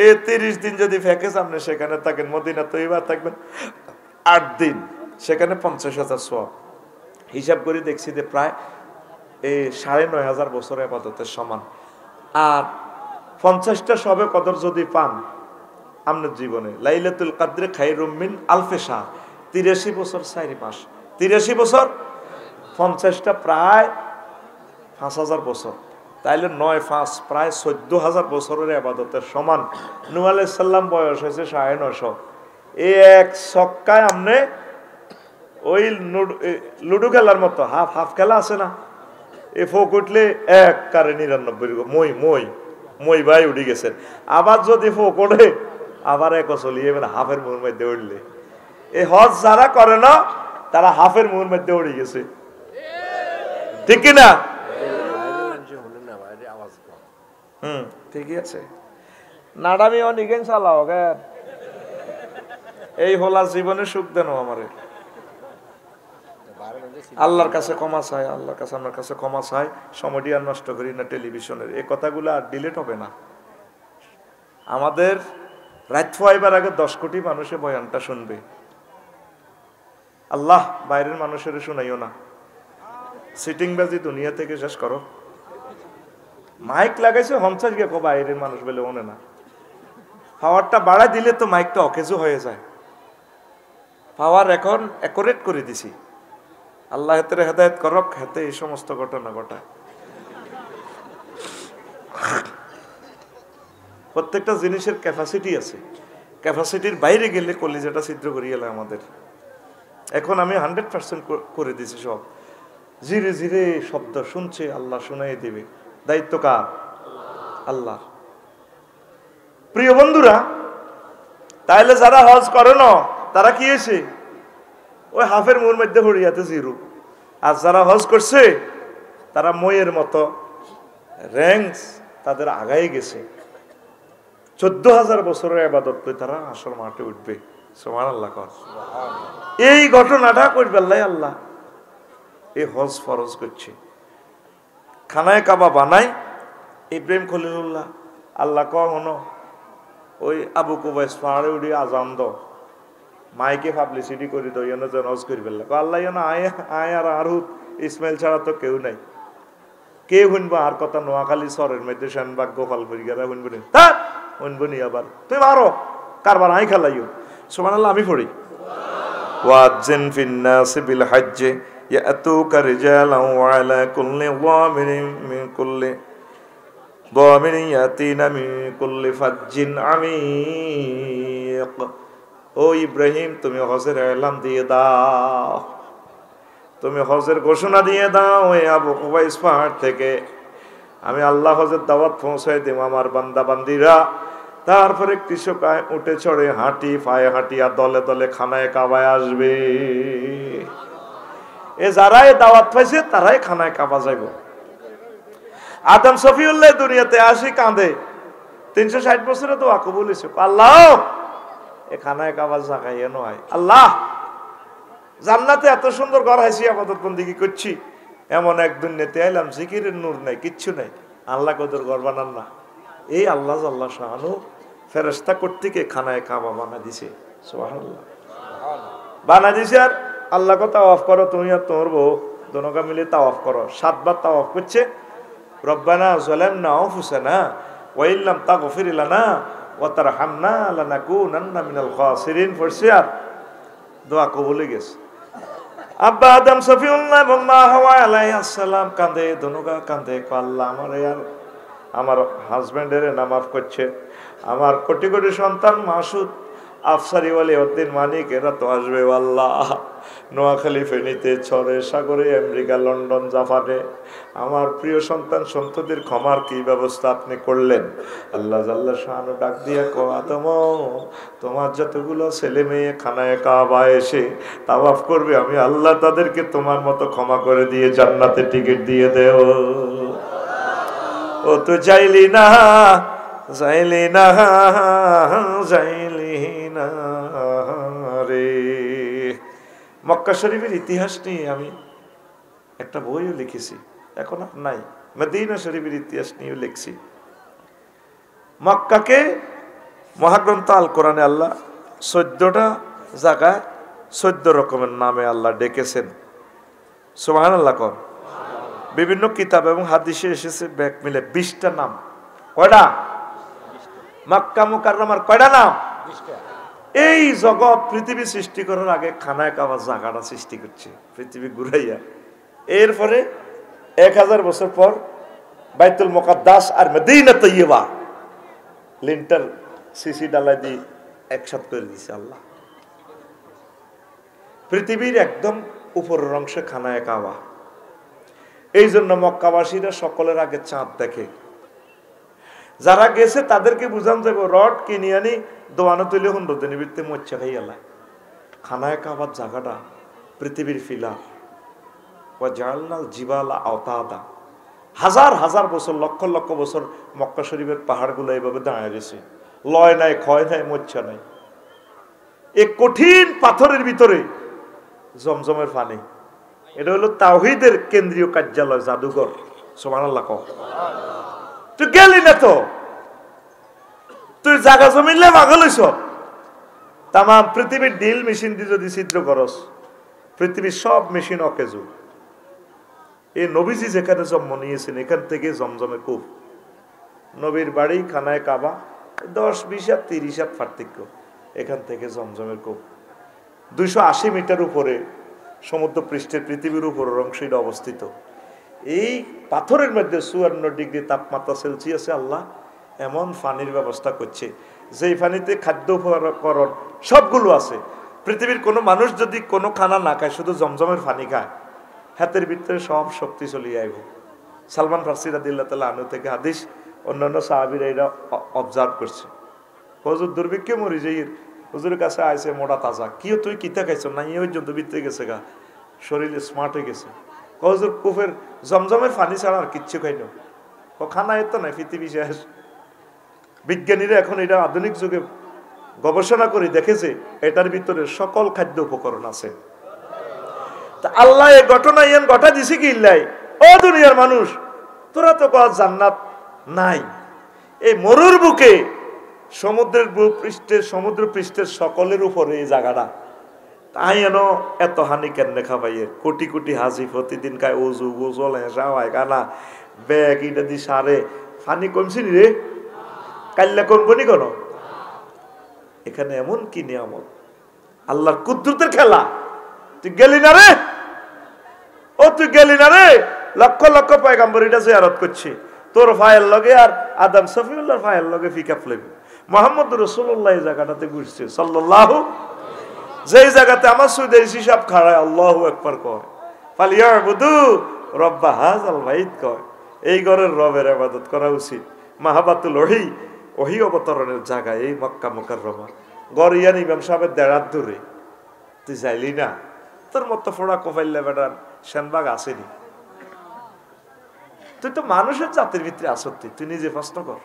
Speaker 1: এই 30 দিন যদি প্যাকেজ আপনি সেখানে থাকেন, মদিনা তৈবা থাকবেন 8 দিন, সেখানে 50,000 সওয়াব। হিসাব করে দেখছি যে প্রায় 9,500 বছর ইবাদতের সমান। আর 50টা সবে কদর যদি পান আপনার জীবনে, লাইলাতুল কদরে খায়রুম মিন আলফি শাহর, 83 বছর 4 মাস, 83 বছর 50টা প্রায় 5,000 বছর, তাইলে 9-5 প্রায় 14,000 বছরের ইবাদতের সমান। নূহ আলাইহিস সালাম বয়স হয়েছে 950। এই এক ছক্কায় আপনি ওই লুডো খেলার মতো হাফ হাফ খেলা আছে না, এ ফোক উঠলে 1 কারে 99 মই মই মই ভাই উঠে গেছেন। আবার যদি ফোক ওঠে আবার 1 চলিয়ে হাফের মুহূর মধ্যে উঠলে, এই হজ যারা করে না তারা হাফের মুহূর মধ্যে উঠে গেছে, ঠিক কিনা? ঠিকই আছে। নাডামি অনিকেন চালাও গে, এই হলা জীবনে সুখ দেন আমারে। আল্লাহর কাছে ক্ষমা চাই, আল্লাহর কাছে আমার কাছে ক্ষমা চাই। সময়টি আর নষ্ট করি না টেলিভিশনের, এই কথাগুলো আর ডিলিট হবে না। আমাদের রাত ফাইবার আগে 10 কোটি মানুষের বয়ানটা শুনবে। আল্লাহ বাইরের মানুষের শুনাইও না, সিটিং বাজি দুনিয়া থেকে শেষ করো। মাইক লাগাইছে হমসাস গিয়ে বাইরের মানুষ বলে ওনে না, পাওয়ারটা বাড়াই দিলে তো মাইকটা অকেজো হয়ে যায়। পাওয়ার এখন অ্যাকুরেট করে দিছি, আল্লাহ হাতে হেদায়েত করক, হাতে এই সমস্ত ঘটনা ঘটায়। প্রত্যেকটা জিনিসের ক্যাপাসিটি আছে, ক্যাপাসিটির বাইরে গেলে কলিজাটা ছিদ্র করিয়ে গেলে আমাদের। এখন আমি 100% করে দিছি সব, ধীরে ধীরে শব্দ শুনছে, আল্লাহ শুনাই দিবে। দায়িত্ব কার? আল্লাহ। প্রিয় বন্ধুরা, তাইলে যারা হজ করে না তারা কি এসে ওই হাফের মুহূর মধ্যে হরিয়াতে জিরু, আর যারা হজ করছে তারা মইয়ের মতো র্যাঙ্কস তাদের আগাই গেছে। 14,000 বছরের ইবাদত করে তারা আসর মাঠে উঠবে। সুবহানাল্লাহ। এই ঘটনাটা করবে আল্লাহ এই হজ ফরজ করছে। খানায় কাবা বানাই ইব্রাহিম খলিলুল্লাহ, আল্লাহ কখনো ওই আবু কুবাইস পাহাড়ে উঠি আজান দ মাইকে পাবলিসিটি করি তো যেন হজ করি ফেললা। আল্লাহ আয় আর আরহুত ইসমাইল ছাড়া তো কেউ নাই, কে শুনবো আর কথা? নোয়াখালী শহরের মধ্যে সেনবাগ গোপাল ফরিগারা শুনবো নি, তা শুনবো নি। আবার তুই মারো কারবার আই খেলাইও। সুবহানাল্লাহ। আমি পড়ি, ওয়াজ্জিন ফিন্নাসি বিল হজ্জে ইয়াতুকা রিজালান ওয়া আলা কুল্লি যামিরিন মিন কুল্লি যামিরিন ইয়াতিনা মিন কুল্লি ফাজ্জিন আমিক। ও ইব্রাহিম, তুমি হজের এলান দিয়ে দাও, তুমি হজের ঘোষণা দিয়ে দাও। ওই আবু কুবাইস পাহাড় থেকে আমি আল্লাহ হজের দাওয়াত পৌঁছাই দেব আমার বান্দা বান্দিরা। তারপরে কৃষকায় উঠে চড়ে হাঁটি পায়ে হাঁটিয়া দলে দলে খানায় কাবায় আসবে। এ যারাই দাওয়াত পাইছে তারাই খানায় কাবা যাইব। আদম শফিউল্লাহ দুনিয়াতে আসি কাঁদে, 360 বছরে তো কবুল হইছে। আল্লাহ এ খানায় কাবা জায়গায় নয়, আল্লাহ জান্নাতে এত সুন্দর ঘর হাসি আপাতত বন্দিগি করছি, এমন এক দুনিয়াতে আইলাম জিকিরের নূর নাই, কিচ্ছু নাই। আল্লাহ কদর ঘর বানান না। এই আল্লাহ আল্লাহ শাহানু ফেরেশতা কর্তৃক খানায় কাবা বানা দিছে। সুবহানাল্লাহ। বানা দিছে। আর আল্লাহ কথা তাওয়াফ করো, তুমি আর তোমার বউ দোনোকা মিলে তাওয়াফ করো। 7 বার তাওয়াফ করছে। রব্বানা যালামনা আনফুসানা ওয়া ইল্লাম তাগফির লানা ওয়া তারহামনা লানাকুনান্না মিনাল খাসিরিন পড়ছে। আর দোয়া কবুল হয়ে গেছে। আব্বা আদম সফিউল্লাহ এবং মা হাওয়া আলাইহিস সালাম কাঁদে, ধনুকা কাঁদে, আল্লাহ আমার হাজবেন্ডের না মাফ করছে, আমার কোটি কোটি সন্তান মাসুদ, আফসারি ওয়ালিউদ্দিন মানিক এরা তো আসবে আল্লাহ, নোয়াখালী, ফেনীতে, চরে, সাগরে, আমেরিকা, লন্ডন, জাপানে আমার প্রিয় সন্তান সন্ততির ক্ষমার কি ব্যবস্থা আপনি করলেন? আল্লাহ জাল্লা শাহানু ডাক দিয়া কো আদম, তোমার যতগুলো ছেলে মেয়ে খানায় কাবা এসে তাওয়াফ করবে, আমি আল্লাহ তাদেরকে তোমার মতো ক্ষমা করে দিয়ে জান্নাতে টিকিট দিয়ে দেও। ও তো যাইলি না, যাইলি না, যাইলি না রে। মক্কা শরীফের ইতিহাস নিয়ে আমি একটা বইও লিখেছি, এখন আর নাই। মদিনা শরীফের ইতিহাস নিয়েও লিখছি। মক্কাকে মহাগ্রন্থ আল কোরআনে আল্লাহ 14টা জায়গায় 14 রকমের নামে আল্লাহ ডেকেছেন। সুবহানাল্লাহ কর। বিভিন্ন কিতাব এবং হাদিসে এসেছে ব্যাক মিলে 20টা নাম। কয়টা? মক্কা মুকাররমার কয়টা নাম? এই জগৎ পৃথিবী সৃষ্টি করার আগে খানায় কাবা জায়গাটা সৃষ্টি করছে পৃথিবী ঘুরাইয়া। এরপরে 1000 বছর পর বাইতুল মুকাদ্দাস আর মদিনা তৈয়বা লিন্টার সিসি ডালাই দিয়ে একসাথ করে দিয়েছে আল্লাহ। পৃথিবীর একদম উপরের অংশে খানায় কাবা। এই জন্য মক্কাবাসীরা সকলের আগে চাঁদ দেখে। যারা গেছে তাদেরকে বুঝান যাবো, রড কিনে আনি দোয়ানো তুলে 100 দিনের ভিত্তি মচ্ছা খাই আল্লাহ। খানায় কাবার জায়গাটা পৃথিবীর ফিলার জিবালা আওতাদা, হাজার হাজার বছর, লক্ষ লক্ষ বছর মক্কা শরীফের পাহাড়গুলো এইভাবে দাঁড়িয়ে গেছে। লয় নাই, ক্ষয় নাই, মচ্ছা নাই। এই কঠিন পাথরের ভিতরে জমজমের পানি। এটা হলো তাওহীদের কেন্দ্রীয় কার্যালয়, জাদুঘর। সুবহানাল্লাহ কও। তুই গেলি না তো, তুই জায়গা জমিলে পাগল হইছ। তাম পৃথিবীর ডিল মেশিন দিয়ে যদি ছিদ্র করস, পৃথিবীর সব মেশিন অকেজু। এই নবীজি যেখানে জন্ম নিয়েছেন এখান থেকে জমজমের কূপ। নবীর বাড়ি খানায় কাবা 10-20 হাত 30 হাত পার্থক্য। এখান থেকে জমজমের কূপ 280 মিটার উপরে সমুদ্র পৃষ্ঠের পৃথিবীর উপরের অংশে অবস্থিত। এই পাথরের মধ্যে 54 ডিগ্রি তাপমাত্রা সেলসিয়াসে আল্লাহ এমন পানির ব্যবস্থা করছে, যেই পানিতে খাদ্য উপকরণ সবগুলো আছে। পৃথিবীর কোনো মানুষ যদি কোনো খানা না খায়, শুধু জমজমের পানি খায়, হাতের ভিতরে সব শক্তি চলিয়ে আইব। সালমান ফারসি রাদিয়াল্লাহু তাআলা আনহু থেকে হাদিস, অন্যান্য সাহাবীরা এরা অবজার্ভ করছে। হুজুর দুর্ভিক্ষে মরি যাই, হুজুরের কাছে আইছে মোটা তাজা, কিও তুই কিতা খাইছো না? এই পর্যন্ত ভিতরে গেছে গা, শরীরে স্মার্ট হয়ে গেছে। হুজুর কুফের জমজমের পানি ছাড়া আর কিচ্ছু খাইনো। খানা এত নাই, পৃথিবী শেষ। বিজ্ঞানীরা এখন এটা আধুনিক যুগে গবেষণা করে দেখেছে এটার ভিতরে সকল খাদ্য উপকরণ আছে। তা আল্লাহ এই ঘটনা ঘটা দিছে কি ইল্লাই? ও দুনিয়ার মানুষ, তোরা তো কয় জান্নাত নাই। এই মরুর বুকে সমুদ্রের পৃষ্ঠের সমুদ্র পৃষ্ঠের সকলের উপরে এই জায়গাটা, তাই এত হানি কেন খাবাইয়ের? কোটি কোটি হাজি প্রতিদিন খায়, উজু গোসল হেঁসা হয় কানা ব্যাগ ইটা দি সারে। ফানি কমছি নি রে? কাল্লা কমবনি কেন? এখানে এমন কি নিয়ামত, আল্লাহর কুদরতের খেলা। তুই গেলি না রে? ও তুই গেলি না রে? লক্ষ লক্ষ পয়গাম্বর এটা জিয়ারত করছে, তোর ফায়ের লগে আর আদম সফিউল্লাহর ফায়ের লগে ফিকা ফ্লেবে। মুহাম্মদ রাসূলুল্লাহ এই জায়গাটাতে ঘুরছে সাল্লাল্লাহু, যেই জায়গাতে আমার সুদের হিসাব খাড়ায় আল্লাহু আকবার কয়, ফালিয়াবুদু রব্ব হাযাল বাইত কয়। এই ঘরের রবের ইবাদত করা উচিত। মাহাবাতুল ওহী অবতরণের জায়গা এই মক্কা মুকাররমা। গরিয়ান ইমাম সাহেবের দেড়াত দূরে। তুই যাইলি না? তোর মতো ফোড়া কফাইল্লা বেটার সেনবাগ আসেনি। তুই তো মানুষের জাতির ভিতরে আসতি, তুই নিজে প্রশ্ন কর।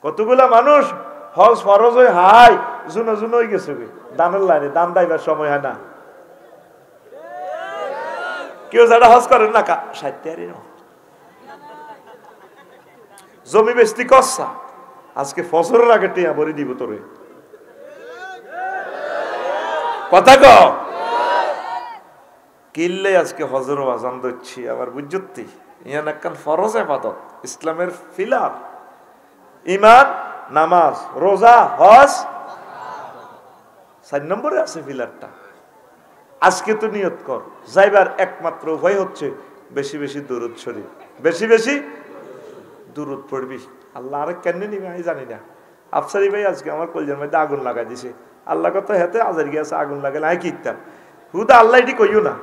Speaker 1: কতগুলা মানুষ হজ ফরজ হয়ে হাই জুনো জুনো হয়ে গেছে দানের লাইনে, দান দাইবার সময় হয় না। কেউ যারা হজ করেন না সাহিত্যারি জমি বেস্তি কসা, আজকে ফসলের আগে টিয়া ভরি দিব তোরে। কথা ক কিনলে আজকে হজর আজান দিচ্ছি আবার বুঝতি। ইয়ান একখান ফরজ ইবাদত, ইসলামের ফিলার। ঈমান, নামাজ, রোজা, হজ 4 নম্বরে আছে ফিলারটা। আজকে তো নিয়ত কর, যাইবার একমাত্র উপায় হচ্ছে বেশি বেশি দুরূদ শরীফ, বেশি বেশি দুরূদ পড়বি। আল্লাহ আরে কেন নিবে আমি জানি না। আফসারি ভাই আজকে আমার কলজের মধ্যে আগুন লাগাই দিছে। আল্লাহ কত হেতে আজার গিয়েছে আগুন লাগালে আমি কিনতাম হুদা আল্লাহ এটি কইও না,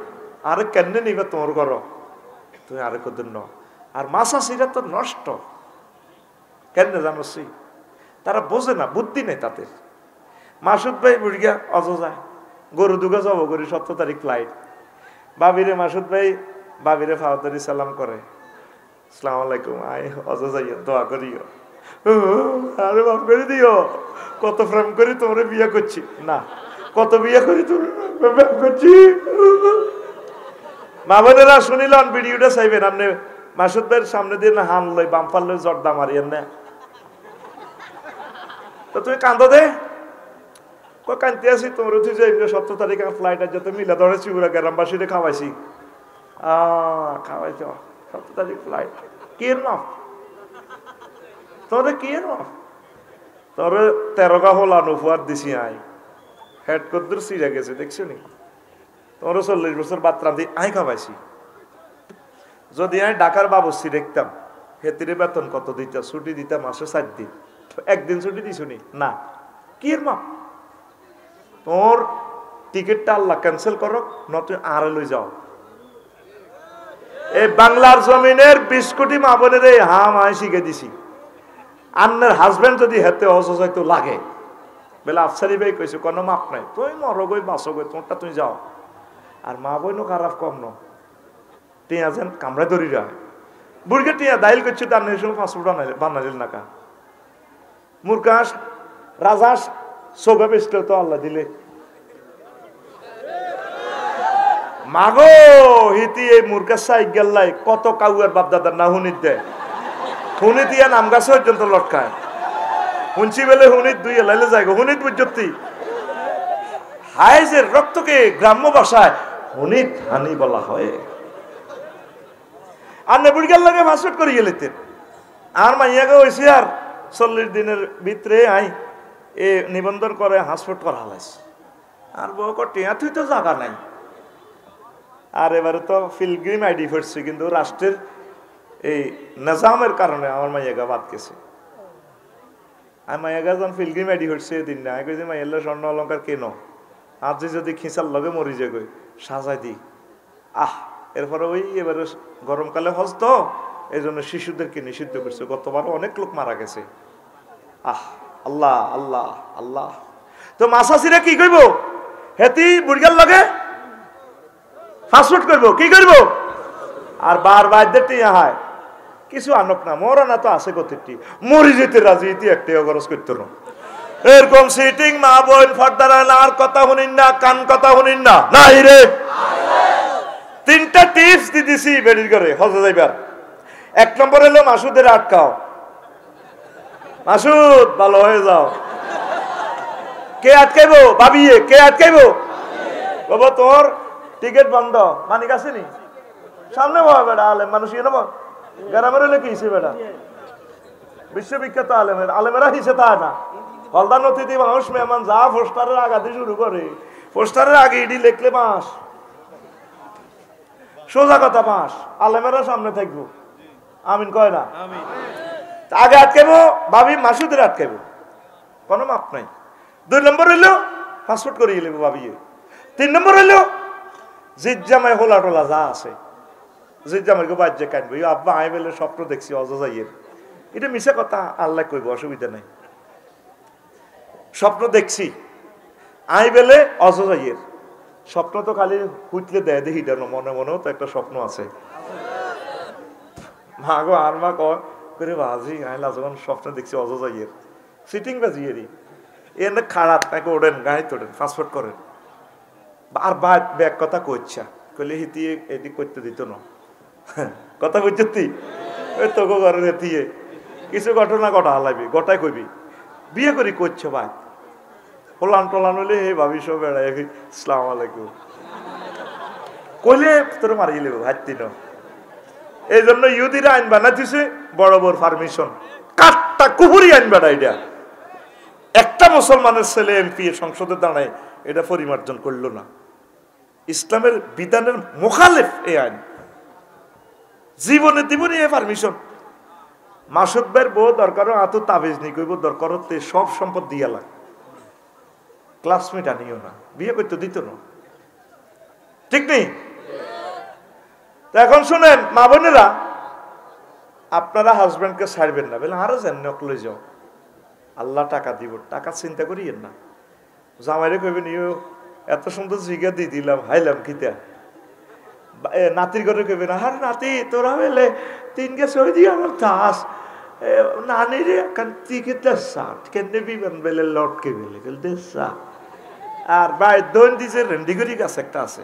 Speaker 1: আরে কেন নিবে তোমার করো তুমি আরে কদিন ন। আর মাসাসিরা তো নষ্ট কেন জানোস, তারা বোঝে না, বুদ্ধি নেই তাদের। মাসুদ ভাই বুড়িয়া অযোধ্যায় গরু দুগা যাব করি 17 তারিখ ফ্লাইট। বাবিরে মাসুদ ভাই বাবিরে ফাওয়াতারি সালাম করে, আসসালামু আলাইকুম, আই অযোধ্যায় দোয়া করিও, আরে বাপ করে দিও, কত প্রেম করি তোমরা বিয়ে করছি না, কত বিয়ে করি তোমরা করছি। মা বোনেরা শুনিলেন ভিডিওটা চাইবেন আপনি মাসুদ ভাইয়ের সামনে দিয়ে না হান লই বাম্পার লই জর্দা মারিয়েন না, তো তুমি কান্দো দে কানতে আসি তোমার উঠে যাই 17 তারিখে ফ্লাইট আছে তো মিলা ধরে চিগুড়া গ্রামবাসীরে খাওয়াইছি, খাওয়াইছ 17 তারিখ ফ্লাইট কি না তোরে কি না তোরে 13 হলান উপহার দিছি আই হেড কদ্দুর সিরা গেছে দেখছো নি, তোর 40 বছর বাত্রা দিয়ে আই খাওয়াইছি। যদি আমি ঢাকার বাবুসি দেখতাম হেতিরে বেতন কত দিতাম, ছুটি দিতাম মাসে 7 দিন, একদিন ছুটি দিছ নি না, কি মা তোর টিকিটটা আল্লাহ ক্যান্সেল করো না তুই আর লই যাও। এই বাংলার জমিনের 20 কোটি মা বোনের এই হাম আমি শিখে দিছি। আন্নের হাজবেন্ড যদি হেতে অসহায় তো লাগে বেলা আফসারি ভাই কইছে কোনো মাপ নাই, তুই মরো গই বাঁচো গই তোমারটা তুই যাও। আর মা বইনও খারাপ কম ন টিয়া যেন কামড়ায় ধরি রা বুড়কে টিয়া দাইল করছে তার নেই সময় ফাস্টফুড বানাইল না কা মুরগাস রাজাস সোগা বেসলে তো আল্লাহ দিলে মাগো হিতি এই মুরগা সাই গেল্লাই কত কাউয়ার বাপদাদার না হুনিত দেয়, হুনি দিয়া নাম গাছে পর্যন্ত লটকায়, হুনছি বেলে হুনিত দুই এলাইলে যায় হুনিত বুঝতি হায় যে রক্তকে গ্রাম্য ভাষায় হুনিত হানি বলা হয়। আর নেবুড়িগার লাগে ফাস্টফুড করে গেলেতেন আর মাইয়াকে হয়েছে আর 40 দিনের ভিতরে আই এ নিবন্ধন করে হাসপাট করা হালাইছে আর বউ টিয়া তুই তো জায়গা নাই। আর এবারে তো পিলগ্রিম আইডি ফেরছে কিন্তু রাষ্ট্রের এই নিজামের কারণে আমার মাইয়াগা বাদ গেছে। আর মাইয়াগা যখন পিলগ্রিম আইডি ফেরছে দিন না আমি কইছি মাইয়াল্লা স্বর্ণ অলঙ্কার কেন আজ যদি খিঁচার লগে মরি যায় গই সাজাই দি এরপরে ওই এবারে গরমকালে হজ তো এই জন্য শিশুদেরকে নিষিদ্ধ করছে, গতবার অনেক লোক মারা গেছে। আল্লাহ আল্লাহ আল্লাহ। তো মাসাসিরা কি করব হেতি বুড়িগার লগে ফাস্টফুড করবো কি করবো আর বারবার দেখতে হয় কিছু আনক না মরা না তো আছে কতটি মরি যেতে রাজি ইতি একটা খরচ করতো না এরকম সিটিং মা বোন ফর্দার আর কথা শুনিন না কান কথা শুনিন না নাই রে। 3টা টিপস দিতেছি বেরির করে হজে যাইবার। 1 নম্বর হলো মাসুদের আটকাও, মাসুদ ভালো হয়ে যাও। কে আটকাইবো ভাবিয়ে কে আটকাইবো বাবা তোর টিকিট বন্ধ মানিক আসেনি সামনে বাবা বেড়া আলেম মানুষ ইয়ে নেব গ্রামের হলে কি হিসে বেড়া বিশ্ববিখ্যাত আলেমের আলেমেরা হিসে তা না হলদার নথিতে মানুষ মেহমান যা পোস্টারের আগাতে শুরু করে পোস্টারের আগে ইডি লেখলে মাস সোজা কথা মাস আলেমেরা সামনে থাকবো আমিন কয় না আগে আটকাইবো ভাবি মাসুদের আটকাইবো কোনো মাপ নাই। 2 নম্বর হইলো পাসপোর্ট করিয়ে নেবো ভাবিয়ে। 3 নম্বর হইলো জিজ্জামায় হোলা টোলা যা আছে জিজ্জামাইকে বাজ্যে কাটবো আব্বা আই বেলে স্বপ্ন দেখছি অজাইয়ের এটা মিশা কথা আল্লাহ কইব অসুবিধা নাই স্বপ্ন দেখছি আই বেলে অজাইয়ের স্বপ্ন তো খালি হুটলে দেয় দেখি দেন মনে মনেও তো একটা স্বপ্ন আছে। মা গো আর মা করে বাজি আইলা যখন স্বপ্ন দেখছি অজাইয়ের সিটিং বাজিয়েরই এর খারাপ তাকে ওড়েন গাড়ি তোড়েন পাসপোর্ট করেন আর ব্যাগ কথা কইছা কইলে হিতি এটি করতে দিত না কথা বুঝতি ওই তোকে ঘরের হেতিয়ে কিছু ঘটনা ঘটা হালাবি গোটাই কইবি বিয়ে করি করছো ভাই হোলান টোলান হইলে হে ভাবি সব বেড়াই আসসালামু আলাইকুম কইলে তোর মারিয়ে লেবো হাতি ন। এই জন্য ইহুদিরা আইন বানাইছে বড় বড় পারমিশন কাটটা কুহুরি আইন বাড়া এটা একটা মুসলমানের ছেলে এমপি সংসদে দাঁড়ায় এটা পরিমার্জন করলো না ইসলামের বিধানের মুখালেফ এই আইন, জীবনে জীবনে এ পারমিশন। মাসুদ ভাইয়ের বউ দরকারও আতো তাবিজ নি কইব দরকার হতে সব সম্পদ দিয়া লাগ, ক্লাসমেট আনিও না, বিয়ে করতে দিত না, ঠিক নেই? তো এখন শুনেন মা বোনেরা, আপনারা হাজব্যান্ডকে ছাড়বেন না, বলে আরো যেন নকলে যাও, আল্লাহ টাকা দিব, টাকা চিন্তা করিয়েন না। জামাইরে কইবেন ইউ এত সুন্দর জিগা দিয়ে দিলাম, হাইলাম কিতা। নাতির ঘরে কইবেন আর নাতি তোরা বেলে 3 গেছে ওই দিয়ে আমার তাস নানির কান্তি দেশা কেন বিমান বেলে লটকে বেলে দেশা। আর ভাই দৈন দিছে রেন্ডিগরি গাছ একটা আছে,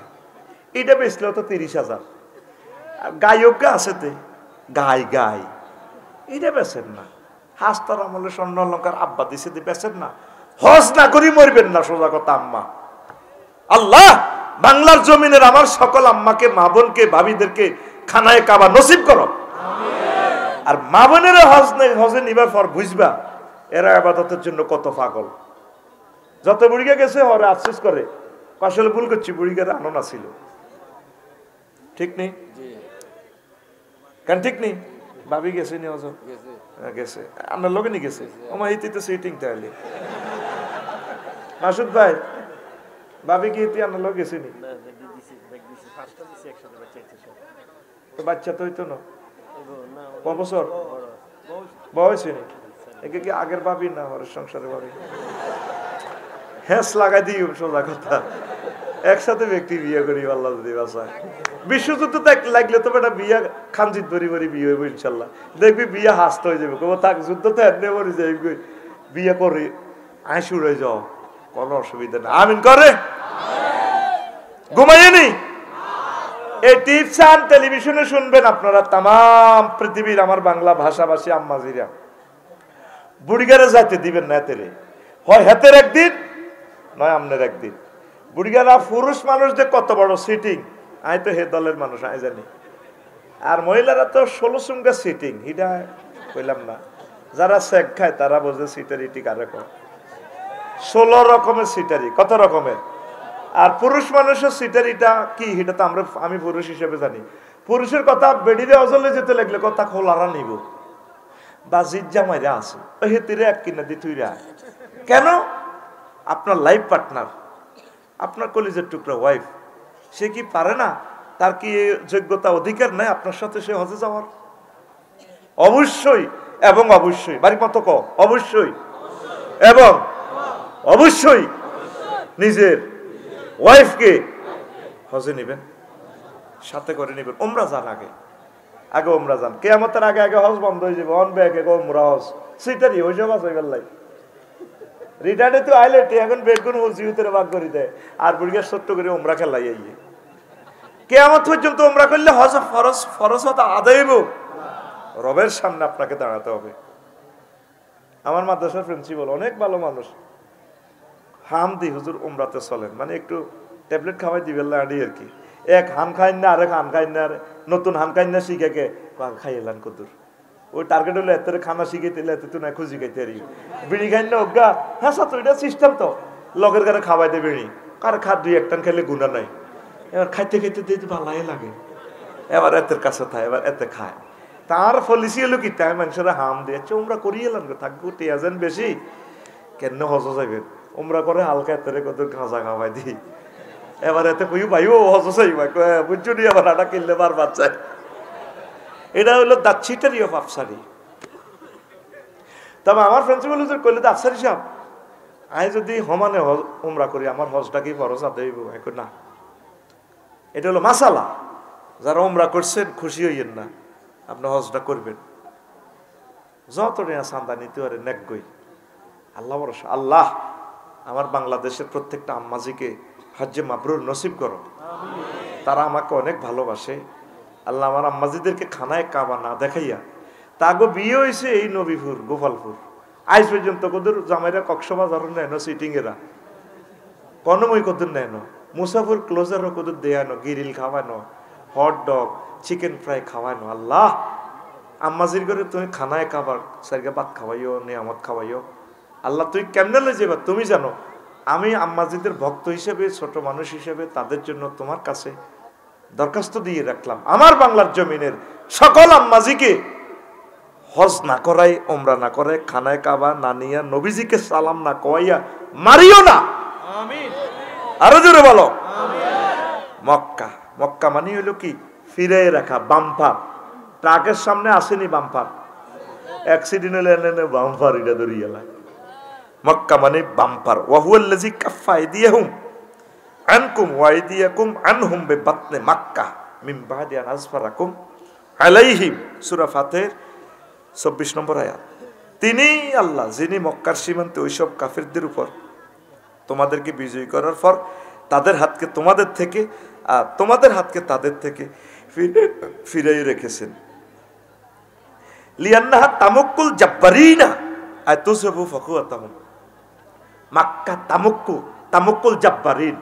Speaker 1: এটা বেচলেও তো 30,000। গায়ক আছে তে গাই গাই, এটা বেচেন না। হাস্তার আমলে স্বর্ণ অলঙ্কার আব্বা দিছে বেচেন না। হজ না করি মরবেন না, সোজা কথা আম্মা। আল্লাহ বাংলার জমিনের আমার সকল আম্মাকে, মা বোনকে, ভাবিদেরকে খানায় কাবা নসিব করো। আর মা বোনেরা হজে নিবার পর বুঝবা এরা আবাদতের জন্য কত পাগল। যত বুড়িগা গেছে ওরা আফসোস করে, আসলে ভুল করছি, বুড়িগার আনো না ছিল, ঠিক নেই কেন? ঠিক নেই? ভাবি গেছে নি হজ? গেছে, আপনার লোকে নি গেছে? আমার ইতি তো সিটিং তাহলে মাসুদ ভাই, ভাবি কি ইতি আপনার লোক গেছে নি? তো বাচ্চা তো হইতো না, ক বছর বয়স হয়নি? একে কি আগের ভাবি না ওর সংসারে ভাবি? হ্যাঁ লাগাই দিই, সোজা কথা। একসাথে ব্যক্তি বিয়ে করি আল্লাহ যদি বাঁচায়। বিশ্বযুদ্ধ লাগলে তো বেটা বিয়া খানজিত ভরি ভরি বিয়ে হইব ইনশাল্লাহ। দেখবি বিয়া হাসতে হয়ে যাবে, কব থাক যুদ্ধ তো এনে মরে যাই, বিয়ে করে আইসুর হয়ে যাও, কোনো অসুবিধা না। আমিন করে ঘুমাইনি। এই টিপস আন টেলিভিশনে শুনবেন আপনারা, তাম পৃথিবীর আমার বাংলা ভাষাভাষী আম্মাজিরা, বুড়িগারে যাইতে দিবেন না হেতেরে, হয় হেতের একদিন নয় আমনের একদিন। বুড়িগারা পুরুষ মানুষদের কত বড় সিটিং, আই তো হে দলের মানুষ আই জানি। আর মহিলারা তো 16 সুঙ্গা সিটিং, এটা কইলাম না। যারা সেক খায় তারা বোঝে সিটারিটি কারে কয়। 16 রকমের সিটারি, কত রকমের। আর পুরুষ মানুষের সিটারিটা কি, এটা তো আমি পুরুষ হিসেবে জানি। পুরুষের কথা বেডিরে অজলে যেতে লাগলে কথা খোলারা নিব বা জিজ্জা মাইরা আছে, হেতিরে এক কিনা দি তুইরা। কেন? আপনার লাইফ পার্টনার, আপনার কলিজের টুকরা ওয়াইফ, সে কি পারে না? তার কি যোগ্যতা অধিকার নাই আপনার সাথে সে হজে যাওয়ার? অবশ্যই এবং অবশ্যই, বাড়ি মতো ক, অবশ্যই এবং অবশ্যই নিজের ওয়াইফকে হজে নিবেন, সাথে করে নিবেন। ওমরা যান আগে, আগে ওমরা যান। কিয়ামতের আগে আগে হজ বন্ধ হয়ে যাবে, অন ব্যাগে ওমরা হজ সিটারি হয়ে যাবে লাই রিটার্নে তো আইলে এখন বেগুন জিউতের ভাগ করে দেয়, আর বুড়িগার ছোট্ট করে ওমরা খেলাই আইয়ে। কিয়ামত পর্যন্ত ওমরা করলে হজ ফরজ, ফরজ হতো আদায় হইব, রবের সামনে আপনাকে দাঁড়াতে হবে। আমার মাদ্রাসার প্রিন্সিপাল অনেক ভালো মানুষ, হাম দি হুজুর ওমরাতে চলেন, মানে একটু ট্যাবলেট খাওয়াই দিবেন আডি আর কি। এক হান খাইন না, আরেক হান খাইন না, নতুন হান খাইন না শিখে খাই এলান কদুর। ওই টার্গেট হলো এত খানা শিখাইতে এত তো না খুঁজি খাইতে আর বিড়ি খাইন না অজ্ঞা। হ্যাঁ সাথে ওইটা সিস্টেম তো লগের গারে খাওয়াই দে বিড়ি, কার খাদ 2-1 খেলে গুণা নাই। এবার খাইতে খাইতে দিতে ভালাই লাগে, এবার এতের কাছে থাকে, এবার এতে খায়। তার পলিসি হলো কি, তাই মানুষেরা হাম দিয়ে ওমরা করিয়ে এলাম থাকবো, টেয়াজেন বেশি কেন হজ যাইবেন, ওমরা করে হালকা এতে কত গাঁজা খাওয়াই দিই। এবার এতে কই ভাইও হজ চাইবা বুঝছো নি, আবার আটা কিনলে বারবার চাই। এটা হলো দ্য চিটারি অফ আফসারি। তবে আমার প্রিন্সিপাল হুজুর কইলে তো আফসারি সাহেব আমি যদি হমানে উমরা করি আমার হজটা কি ফরজ আদায় হইব? এখন না, এটা হলো মাসালা। যারা উমরা করছেন খুশি হইয়েন না, আপনি হজটা করবেন, যত নেয়া চান্দা নিতে পারে নেকগই, আল্লাহ ভরসা। আল্লাহ আমার বাংলাদেশের প্রত্যেকটা আম্মাজিকে হজ্জে মাবরুর নসিব করো, তারা আমাকে অনেক ভালোবাসে। আল্লাহ আমার আম্মাজিদেরকে খানায় কাবা না দেখাইয়া, তাগো বিয়ে হয়েছে এই নবীপুর গোপালপুর, আজ পর্যন্ত কদুর জামাইরা কক্সবাজার নেন সিটিং এরা কনমই কদুর নেন, মুসাফুর ক্লোজারও কদুর দেয়ানো, গিরিল খাওয়ানো, হট ডগ, চিকেন ফ্রাই খাওয়ানো। আল্লাহ আম্মাজির করে তুমি খানায় কাবার সাইকে ভাত খাওয়াইও, নিয়ামত খাওয়াইও। আল্লাহ তুই কেমনে লে যাবা তুমি জানো, আমি আম্মাজিদের ভক্ত হিসেবে, ছোট মানুষ হিসেবে তাদের জন্য তোমার কাছে দরখাস্ত দিয়ে রাখলাম, আমার বাংলার জমিনের সকল আম্মাজিকে হজ না করাই, ওমরা না করাই, খানায় কাবা না নিয়া, নবীজিকে সালাম না কওয়াইয়া মারিও না। আরো জোরে বলো। মক্কা, মক্কা মানে হইল কি? ফিরে রাখা, বাম্পার। ট্রাকের সামনে আসেনি বাম্পার, অ্যাক্সিডেন্ট হলে এনে বাম্পার এটা ধরিয়ে লাই। মক্কা মানে বাম্পার। ওয়াহুয়াল্লাযী কাফফা আইদিয়াহুম আনকুম ওয়া আইদিয়াকুম আনহুম বিবাতনি মাক্কাহ মিন বাদি আন আযফারাকুম আলাইহিম। সূরা ফাতির ২৪ নম্বর আয়াত। তিনি আল্লাহ যিনি মক্কার সীমান্তে ওইসব কাফিরদের উপর তোমাদেরকে বিজয়ী করার পর তাদের হাতকে তোমাদের থেকে আর তোমাদের হাতকে তাদের থেকে ফিরাই রেখেছেন। লিয়ান্নাহা তামাক্কুল জাব্বারিনা আতুযবু ফাকুয়াতাহুম। মক্কা তামাক্কুল জাব্বারিন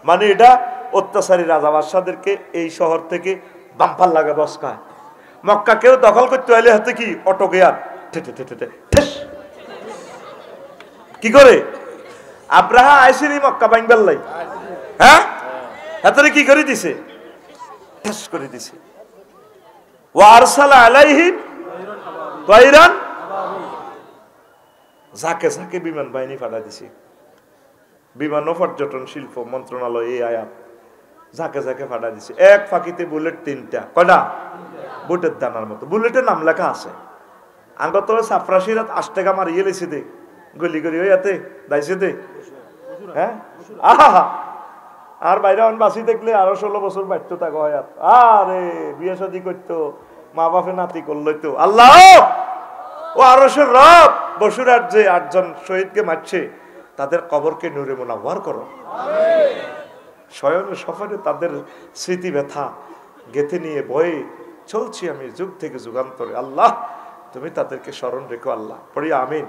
Speaker 1: মানে এটা অত্যাচারী রাজা বাদশাদেরকে এই শহর থেকে বাম্পার লাগা বসকায়। মক্কা কেউ দখল করতে হলে হাতে কি অটো গিয়ার কি করে? আব্রাহা আইসিনি মক্কা ভাঙবার লাই, হ্যাঁ হাতে কি করে দিছে? ঠাস করে দিছে। ওয়া আরসালা আলাইহিম তায়রান, ঝাঁকে ঝাঁকে বিমান বাহিনী পাঠা দিছে। বিমান ও পর্যটন শিল্প মন্ত্রণালয় এই আয়াত ঝাঁকে ঝাঁকে ফাটা দিছে। এক ফাঁকিতে বুলেট ৩টা, কয়টা? বুটের দানার মতো। বুলেটের নাম লেখা আছে। আঙ্গত সাফরাশিরাত ৮ টাকা মারিয়ে লেছি দে, গলি গলি হইয়াতে দাইছে দে, হ্যাঁ আহা। আর বাইরে বাসি দেখলে আরো ১৬ বছর বাড়তো তাকে হয়াত। আরে বিয়ে শাদী করতো, মা বাপে নাতি করলো তো। আল্লাহ ও আরশের রব, বসুরার যে ৮ জন শহীদকে মারছে তাদের কবরকে নূরে মুনাওয়ার করো। শয়নে সফরে তাদের স্মৃতি ব্যথা গেথে নিয়ে বয়ে চলছি আমি যুগ থেকে যুগান্তরে। আল্লাহ তুমি তাদেরকে স্মরণ রেখো। আল্লাহ পড়ি আমিন।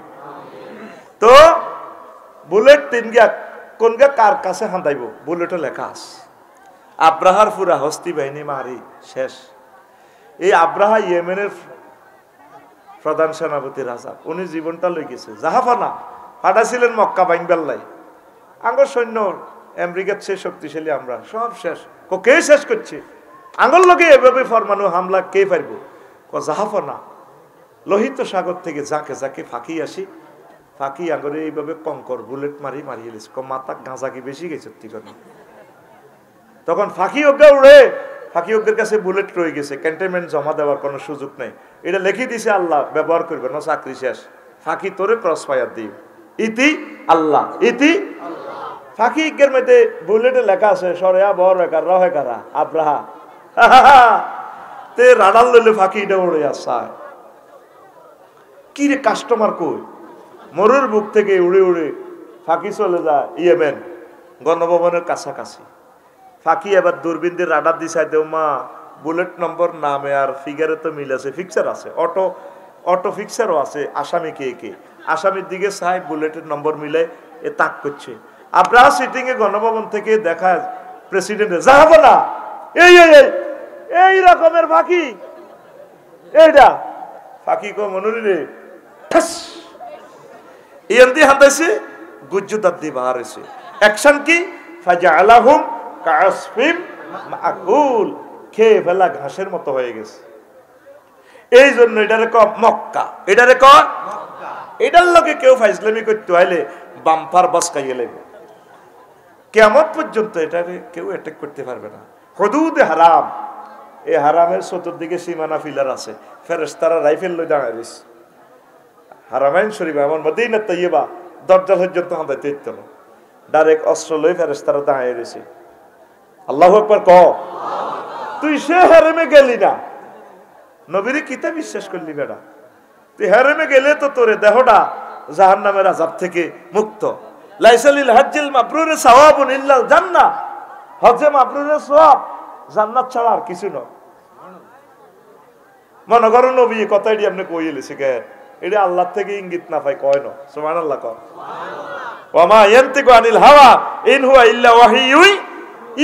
Speaker 1: তো বুলেট ৩ গা কোন গা কার কাছে হাঁদাইব? বুলেটে লেখা আছে আব্রাহার পুরা হস্তি বাহিনী মারি শেষ। এই আব্রাহা ইয়েমেনের প্রধান সেনাপতি রাজা, উনি জীবনটা লই গেছে। জাহাফানা ফাটাছিলেন মক্কা বাইংবেল্লাই। আঙ্গর সৈন্য আমেরিকার চেয়ে শক্তিশালী, আমরা সব শেষ। কে শেষ করছে? আঙ্গল লোকে এভাবে ফরমানো হামলা কে পারব? জাহাফানা লোহিত সাগর থেকে যাকে যাকে ফাঁকি আসি, ফাঁকি আঙ্গরে এইভাবে কঙ্কর বুলেট মারিয়ে দিস। মাথা গাঁজা কি বেশি গেছে? তখন ফাঁকি অজ্ঞা উড়ে, ফাঁকি অজ্ঞের কাছে বুলেট রয়ে গেছে, ক্যান্টনমেন্ট জমা দেওয়ার কোনো সুযোগ নেই। এটা লিখে দিছে আল্লাহ, ব্যবহার করবে না, চাকরি শেষ। ফাঁকি তোরে ক্রস ফায়ার দিই, ইতি আল্লাহ, ইতি ফাঁকি ইজ্ঞের মধ্যে বুলেটে লেখা আছে সরেয়া বর বেকার রহে কারা আব্রাহা। তে রাডার লইলে ফাঁকি এটা উড়ে আসায়। কি রে কাস্টমার কই? মরুর বুক থেকে উড়ে উড়ে ফাঁকি চলে যায় ইয়েমেন গণভবনের কাছাকাছি। ফাঁকি এবার দূরবীনদের রাডার দিছে, দেও মা বুলেট নম্বর নামে আর ফিগারে তো মিল আছে, ফিক্সার আছে, অটো ফিক্সারও আছে। আসামি কে কে? আসামির দিকে সাহেব বুলেটের নম্বর মিলে এ তাক করছে। আপনারা সিটিং এ গণভবন থেকে দেখা প্রেসিডেন্টের যাবো না এই রকমের ফাঁকি, এইটা ফাঁকি কো মনুরি রে ইয়ান্দি হাতাইছে, গুজ্জুদাত দি বাহার হইছে। অ্যাকশন কি? ফাজআলাহুম কাসফিম মাকুল, খেয়ে ফেলা ঘাসের মতো হয়ে গেছে। এই জন্য এটারে ক মক্কা, এটারে ক মক্কা। এটার লগে কেউ ফাইজলামি করতে হইলে বাম্পার বসকাইয়ে লাগবে। কিয়ামত পর্যন্ত এটারে কেউ অ্যাটাক করতে পারবে না। হুদুদে হারাম, এই হারামের চতুর্দিকে সীমানা ফিলার আছে, ফেরেশতারা রাইফেল লই দাঁড়ায় রইছে। হারামাইন শরীফ এমন মদিনা তাইয়্যিবা দরজা পর্যন্ত হাঁদাইতে দিত না, ডাইরেক্ট অস্ত্র লই ফেরেশতারা দাঁড়ায় রইছে। আল্লাহু আকবার ক। তুই সে হারামে গেলি না, নবীর কিতাব বিশ্বাস করলি বেটা? তুই হারামে গেলে তো তোরে দেহটা জাহান্নামের আযাব থেকে মুক্ত। লাইসালিল হজ্জিল মাবরুর সাওয়াবুন ইল্লাল জান্নাহ, হজ্জে মাবরুরের সওয়াব জান্নাত ছাড়া আর কিছু নয়। মনে করো নবী কথাটি আপনি কইয়ে লিছে কে, এটা আল্লাহ থেকে ইঙ্গিত না পাই কয় না। সুবহানাল্লাহ কর। ওয়া মা ইয়ান্তিকু আনিল হাওয়া ইন হুয়া ইল্লা ওয়াহিয়ু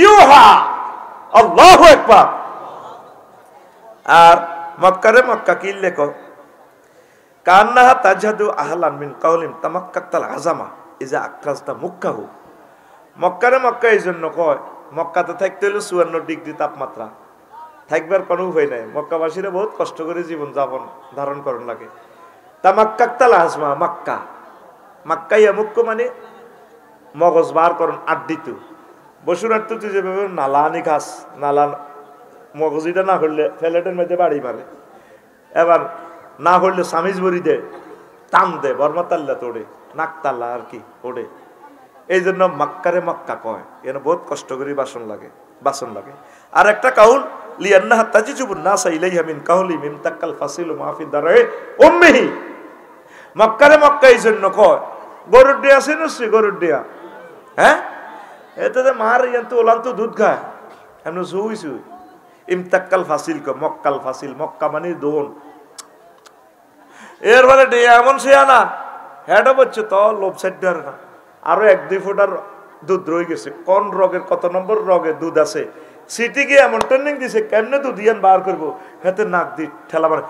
Speaker 1: ইউহা। আল্লাহু আকবার। আর মক্কারে মক্কা কি লেখো, কান্নাহা তাজহাদু আহলান মিন কাউলিম তামাক্কাতাল আযামা ইজা আকরাজতা মুক্কাহু মক্কারে মক্কা এই জন্য কয়, মক্কাতে থাকতে হলে 54 ডিগ্রি তাপমাত্রা, থাকবার কোনো উপায় নাই। মক্কাবাসীরা বহুত কষ্ট করে জীবন যাপন ধারণ করার লাগে। তা মাক্কাক্তাল আজমা, মাক্কা মাক্কাইয়া মুখ্য মানে মগজ বার করুন আড্ডিত বসুরার তুই যেভাবে নালা আনি খাস, নালা মগজিটা না হলে ফ্ল্যাটের মধ্যে বাড়ি মারে, এবার না হলে সামিজ বড়ি দে, টান দে, বর্মা তাল্লা তোড়ে, নাক তাল্লা আর কি ওড়ে। এই জন্য মক্কারে মক্কা কয়, এনে বহুত কষ্ট করে বাসন লাগে। আর একটা কাউল লিয়ান্নাহা তাজিজুবুন নাসা ইলাইহা মিন কাউলি মিম তাক্কাল ফাসিলু মাফি দারায়ে উম্মিহি। মক্কারে মক্কা এই জন্য কয়, গরুর ডিয়া আছে নসি, গরুর ডিয়া, হ্যাঁ এতে মার ইয়ান্ত ওলান্ত দুধ খায়, এমন সুই সুই। ইমতাক্কাল ফাসিল ক মক্কাল ফাসিল, মক্কা মানে দোন। এর মানে ডিয়া এমন সে আনা হেড হচ্ছে তো লোভ সাইড না, আরো 1-2 ফুটার দুধ রয়ে গেছে। কোন রোগের কত নম্বর রোগে দুধ আছে, সিটি গিয়ে এমন ট্রেনিং দিছে কেমনে দুধ ইয়ান বার করবো, হাতে নাক দি ঠেলা মারে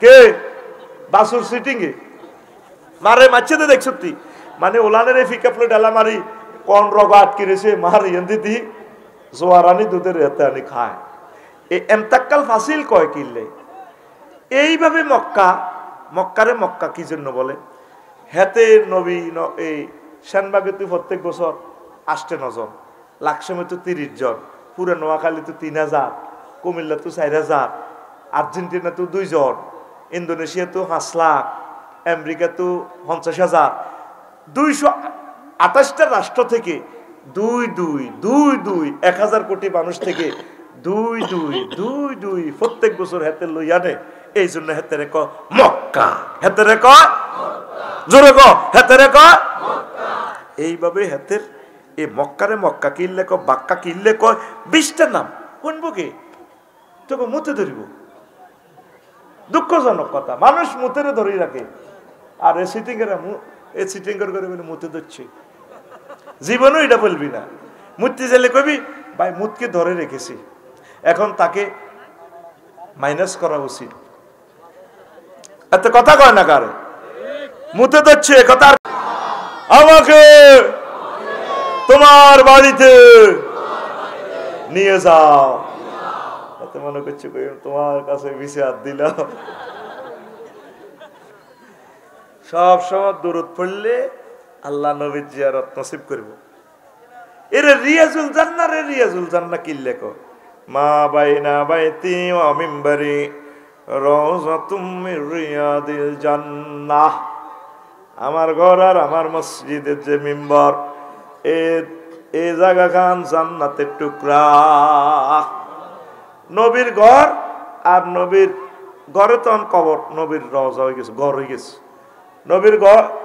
Speaker 1: কে বাসুর সিটিং এ মারে মারছে তো দেখছ তুই, মানে ওলানের এই ফিকা প্লেট ঢালা মারি কোন রোগ আটকে রয়েছে মার ইয়ান দিতি জোয়ারানি দুধের হাতে আনি খায়। এই এমতাক্কাল ফাসিল কয় কিনলে এইভাবে মক্কারে মক্কা কি জন্য বলে, হেতে নবী এই সেনবাগে তুই প্রত্যেক বছর 8 জন, লাকসমে তো 30 জন, পুরো নোয়াখালী তো 3000, কুমিল্লা তো 4000, আর্জেন্টিনা তো 2 জন, ইন্দোনেশিয়া তো 5 লাখ, আমেরিকা তো 50,000, 228টা রাষ্ট্র থেকে 1000 কোটি মানুষ থেকে 2 প্রত্যেক বছর হেতে লই আনে। এই জন্য হেতে রেখ মক্কা, হেতে রেখ জোরে ক হেতে রেখ। এইভাবে হেতের এই মক্কারে মক্কা কিনলে ক, বাক্কা কিনলে কয় 20টা নাম শুনবো কি তোকে মুতে ধরিব। দুঃখজনক কথা, মানুষ মুতেরে ধরে রাখে, আর এ সিটিং এর করে মুতে ধরছে। জীবনও এটা বলবি না, মুততে চাইলে কবি ভাই মুতকে ধরে রেখেছি, এখন তাকে মাইনাস করা উচিত। এত কথা কয় না কারে, মুতে ধরছে কথা। আমাকে তোমার বাড়িতে নিয়ে যাও, এত মনে করছে তোমার কাছে বিচার দিলাম। সব সময় দূরত পড়লে আল্লাহ নবীর জিয়ারত নসিব করব। এরে রিয়াজুল জান্নাহ, রে রিয়াজুল জান্নাহ কিল্লে কো মা বাইনা বাইতি ওয়া মিম্বারি রাউযাতুম মির রিয়াদিল জান্নাহ। আমার ঘর আর আমার মসজিদের যে মিম্বর, এই জায়গা খান জান্নাতের টুকরা। নবীর ঘর আর নবীর ঘরে তখন কবর, নবীর রওজা হয়ে গেছে, ঘর হয়ে গেছে। নবীর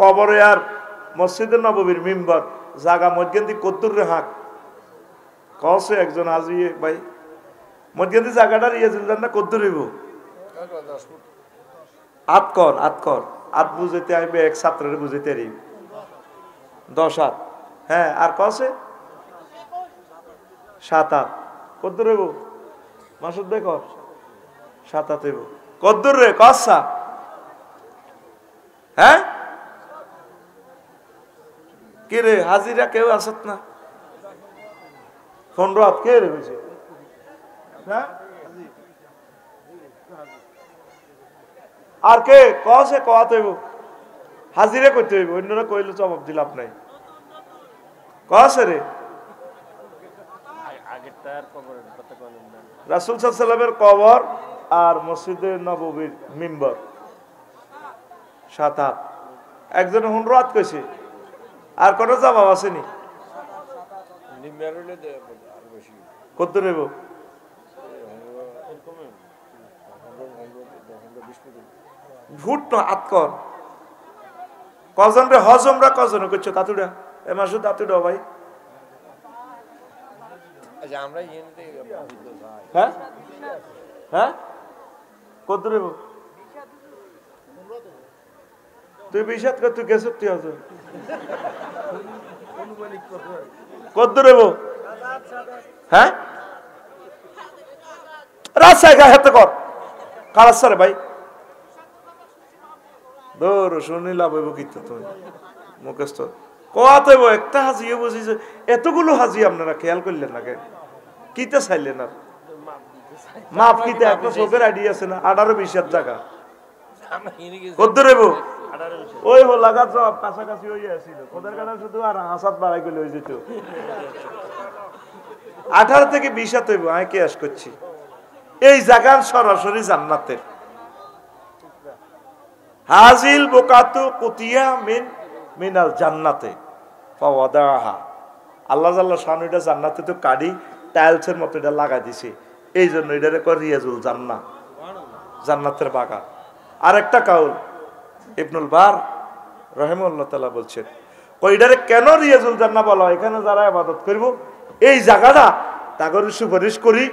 Speaker 1: কবরে আর মসজিদের নববীর মিম্বর জাগা মধ্যে কদ্দুর হাঁক কসে একজন আজিয়ে ভাই মধ্যে জায়গাটা রিয়াজুল জান্নাহ কদ্দুর হইব আত বুঝাইতে আইবে, এক ছাত্রের বুঝাইতে আইব 10 হাত, হ্যাঁ আর কসে 7 হাত কদ্দুর হইব মাসুদ ভাই, কর 7 হাত হইব কদ্দুর রে কসা, হ্যাঁ কে রে হাজিরা কেউ আসত না 15 হাত কে রে বেশি, হ্যাঁ আর কে কসে কত হইব, হাজিরা করতে হইব, অন্যরা কইলে জবাব দিলাম নাই। কসে রে রাসূল সাল্লাল্লাহু আলাইহি ওয়াসাল্লামের কবর আর মসজিদে নববীর মিম্বর 7 হাত, একজনে 15 হাত কইছে, আর কোন জবাব আসেনি। কত নেব ভুট না আতকর কজন রে হজমরা কজন করছো তাতুড়া এ মাসুদ তাতুড়া ভাই, হ্যাঁ হ্যাঁ কত নেব তুই বিষাদ কর, তুই গেছ তুই হজ কত নেব, হ্যাঁ রাস্তায় গায়ে হাতে কর কারাসারে ভাই দৌড় শুনি লাভ হইব কিন্তু তুমি মুখস্থ কোয়াতে একটা হাজিও বুঝিছে, এতগুলো হাজি আপনারা খেয়াল করলেন না কেন? কিতে চাইলেন আর মাপ কিতে একটা চোখের আইডিয়া আছে না? 18-20 জায়গা কত রেব ওই লাগা সব কাছাকাছি হয়ে আসছিল, ওদের কাছে শুধু আর হাসাত বাড়াই গেলে হয়ে যেত। 18 থেকে 20 হইব, আমি কেয়াস করছি। এই জায়গার সরাসরি জান্নাতের হাজিল বোকাতু কুতিয়া মিনাল জান্নাতে ফাওয়াদাহা। আল্লাহ জাল্লা শান এটা জান্নাতে তো কাডি টাইলসের মতো এটা লাগাই দিছে, এই জন্য এটারে কয় রিয়াজুল জান্নাহ, জান্নাতের বাগান। আর একটা কাউল ইবনুল বার রাহিমাহুল্লাহ তাআলা বলছেন, কইডারে কেন রিয়াজুল জান্নাহ বলা হয়? এখানে যারা ইবাদত করব এই জায়গাটা তাগরে সুপারিশ করি,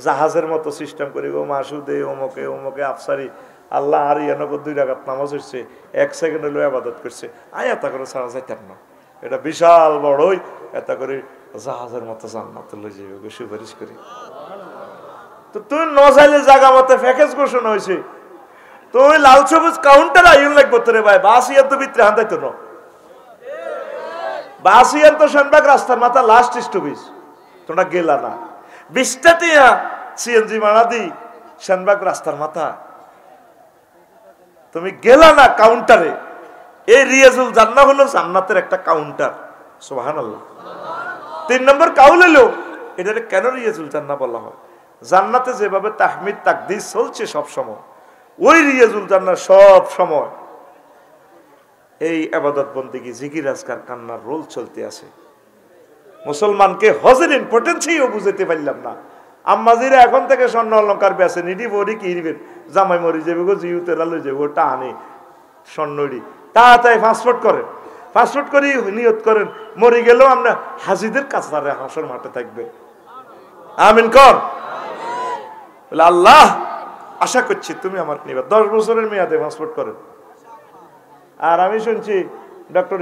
Speaker 1: জাহাজের মতো সিস্টেম করি, ও মাসুদে অমুকে অমুকে আফসারি আল্লাহ আর 2 রাকাত নামাজ হচ্ছে, 1 সেকেন্ড হলো ইবাদত করছে, আয়াতা করে ছাড়া যাইতাম না। এটা বিশাল বড়ই এটা করে জাহাজের মতো জান্নাতে লই যাবে সুপারিশ করি। তো তুই নজাইলে জায়গা মতো প্যাকেজ ঘোষণা হয়েছে, তুই লাল সবুজ কাউন্টার আইন লাগবো তোরে ভাই। বাসিয়ান তো ভিতরে হান্দাইতো না, বাসিয়ান তো শানবাগ রাস্তার মাথা লাস্ট স্টপেজ, তোমরা গেলা না 20টা টিয়া সিএনজি মারা দি শানবাগ রাস্তার মাথা, তুমি গেলা না কাউন্টারে। এই রিয়াজুল জান্নাহ হলো জান্নাতের একটা কাউন্টার। সুবহানাল্লাহ। 3 নম্বর কাউল হলো এটারে কেন রিয়াজুল জান্নাহ বলা হয়? জান্নাতে যেভাবে তাহমিদ তাকদীস চলছে সব সময়, ওই রিয়াজুল জান্নাহ সব সময় এই ইবাদত বন্দেগী জিকির আজকার কান্নার রোল চলতে আছে। মুসলমানকে হজের ইম্পর্টেন্সই বুঝাতে পারলাম না। আম্মাজিরা এখন থেকে স্বর্ণ অলঙ্কার বেছে নিডি বড়ি কি নিবেন, জামাই মরি যাবে গো, জিউতেরা লই যাবে, ওটা আনে স্বর্ণডি তাড়াতাড়ি পাসপোর্ট করেন, পাসপোর্ট করি নিয়ত করেন, মরি গেলেও আমরা হাজিদের কাছারে হাসর মাঠে থাকবে। আমিন কর। বলে আল্লাহ আশা করছি তুমি আমার নিবা। 10 বছরের মেয়াদে পাসপোর্ট করেন। আর আমি শুনছি ডক্টর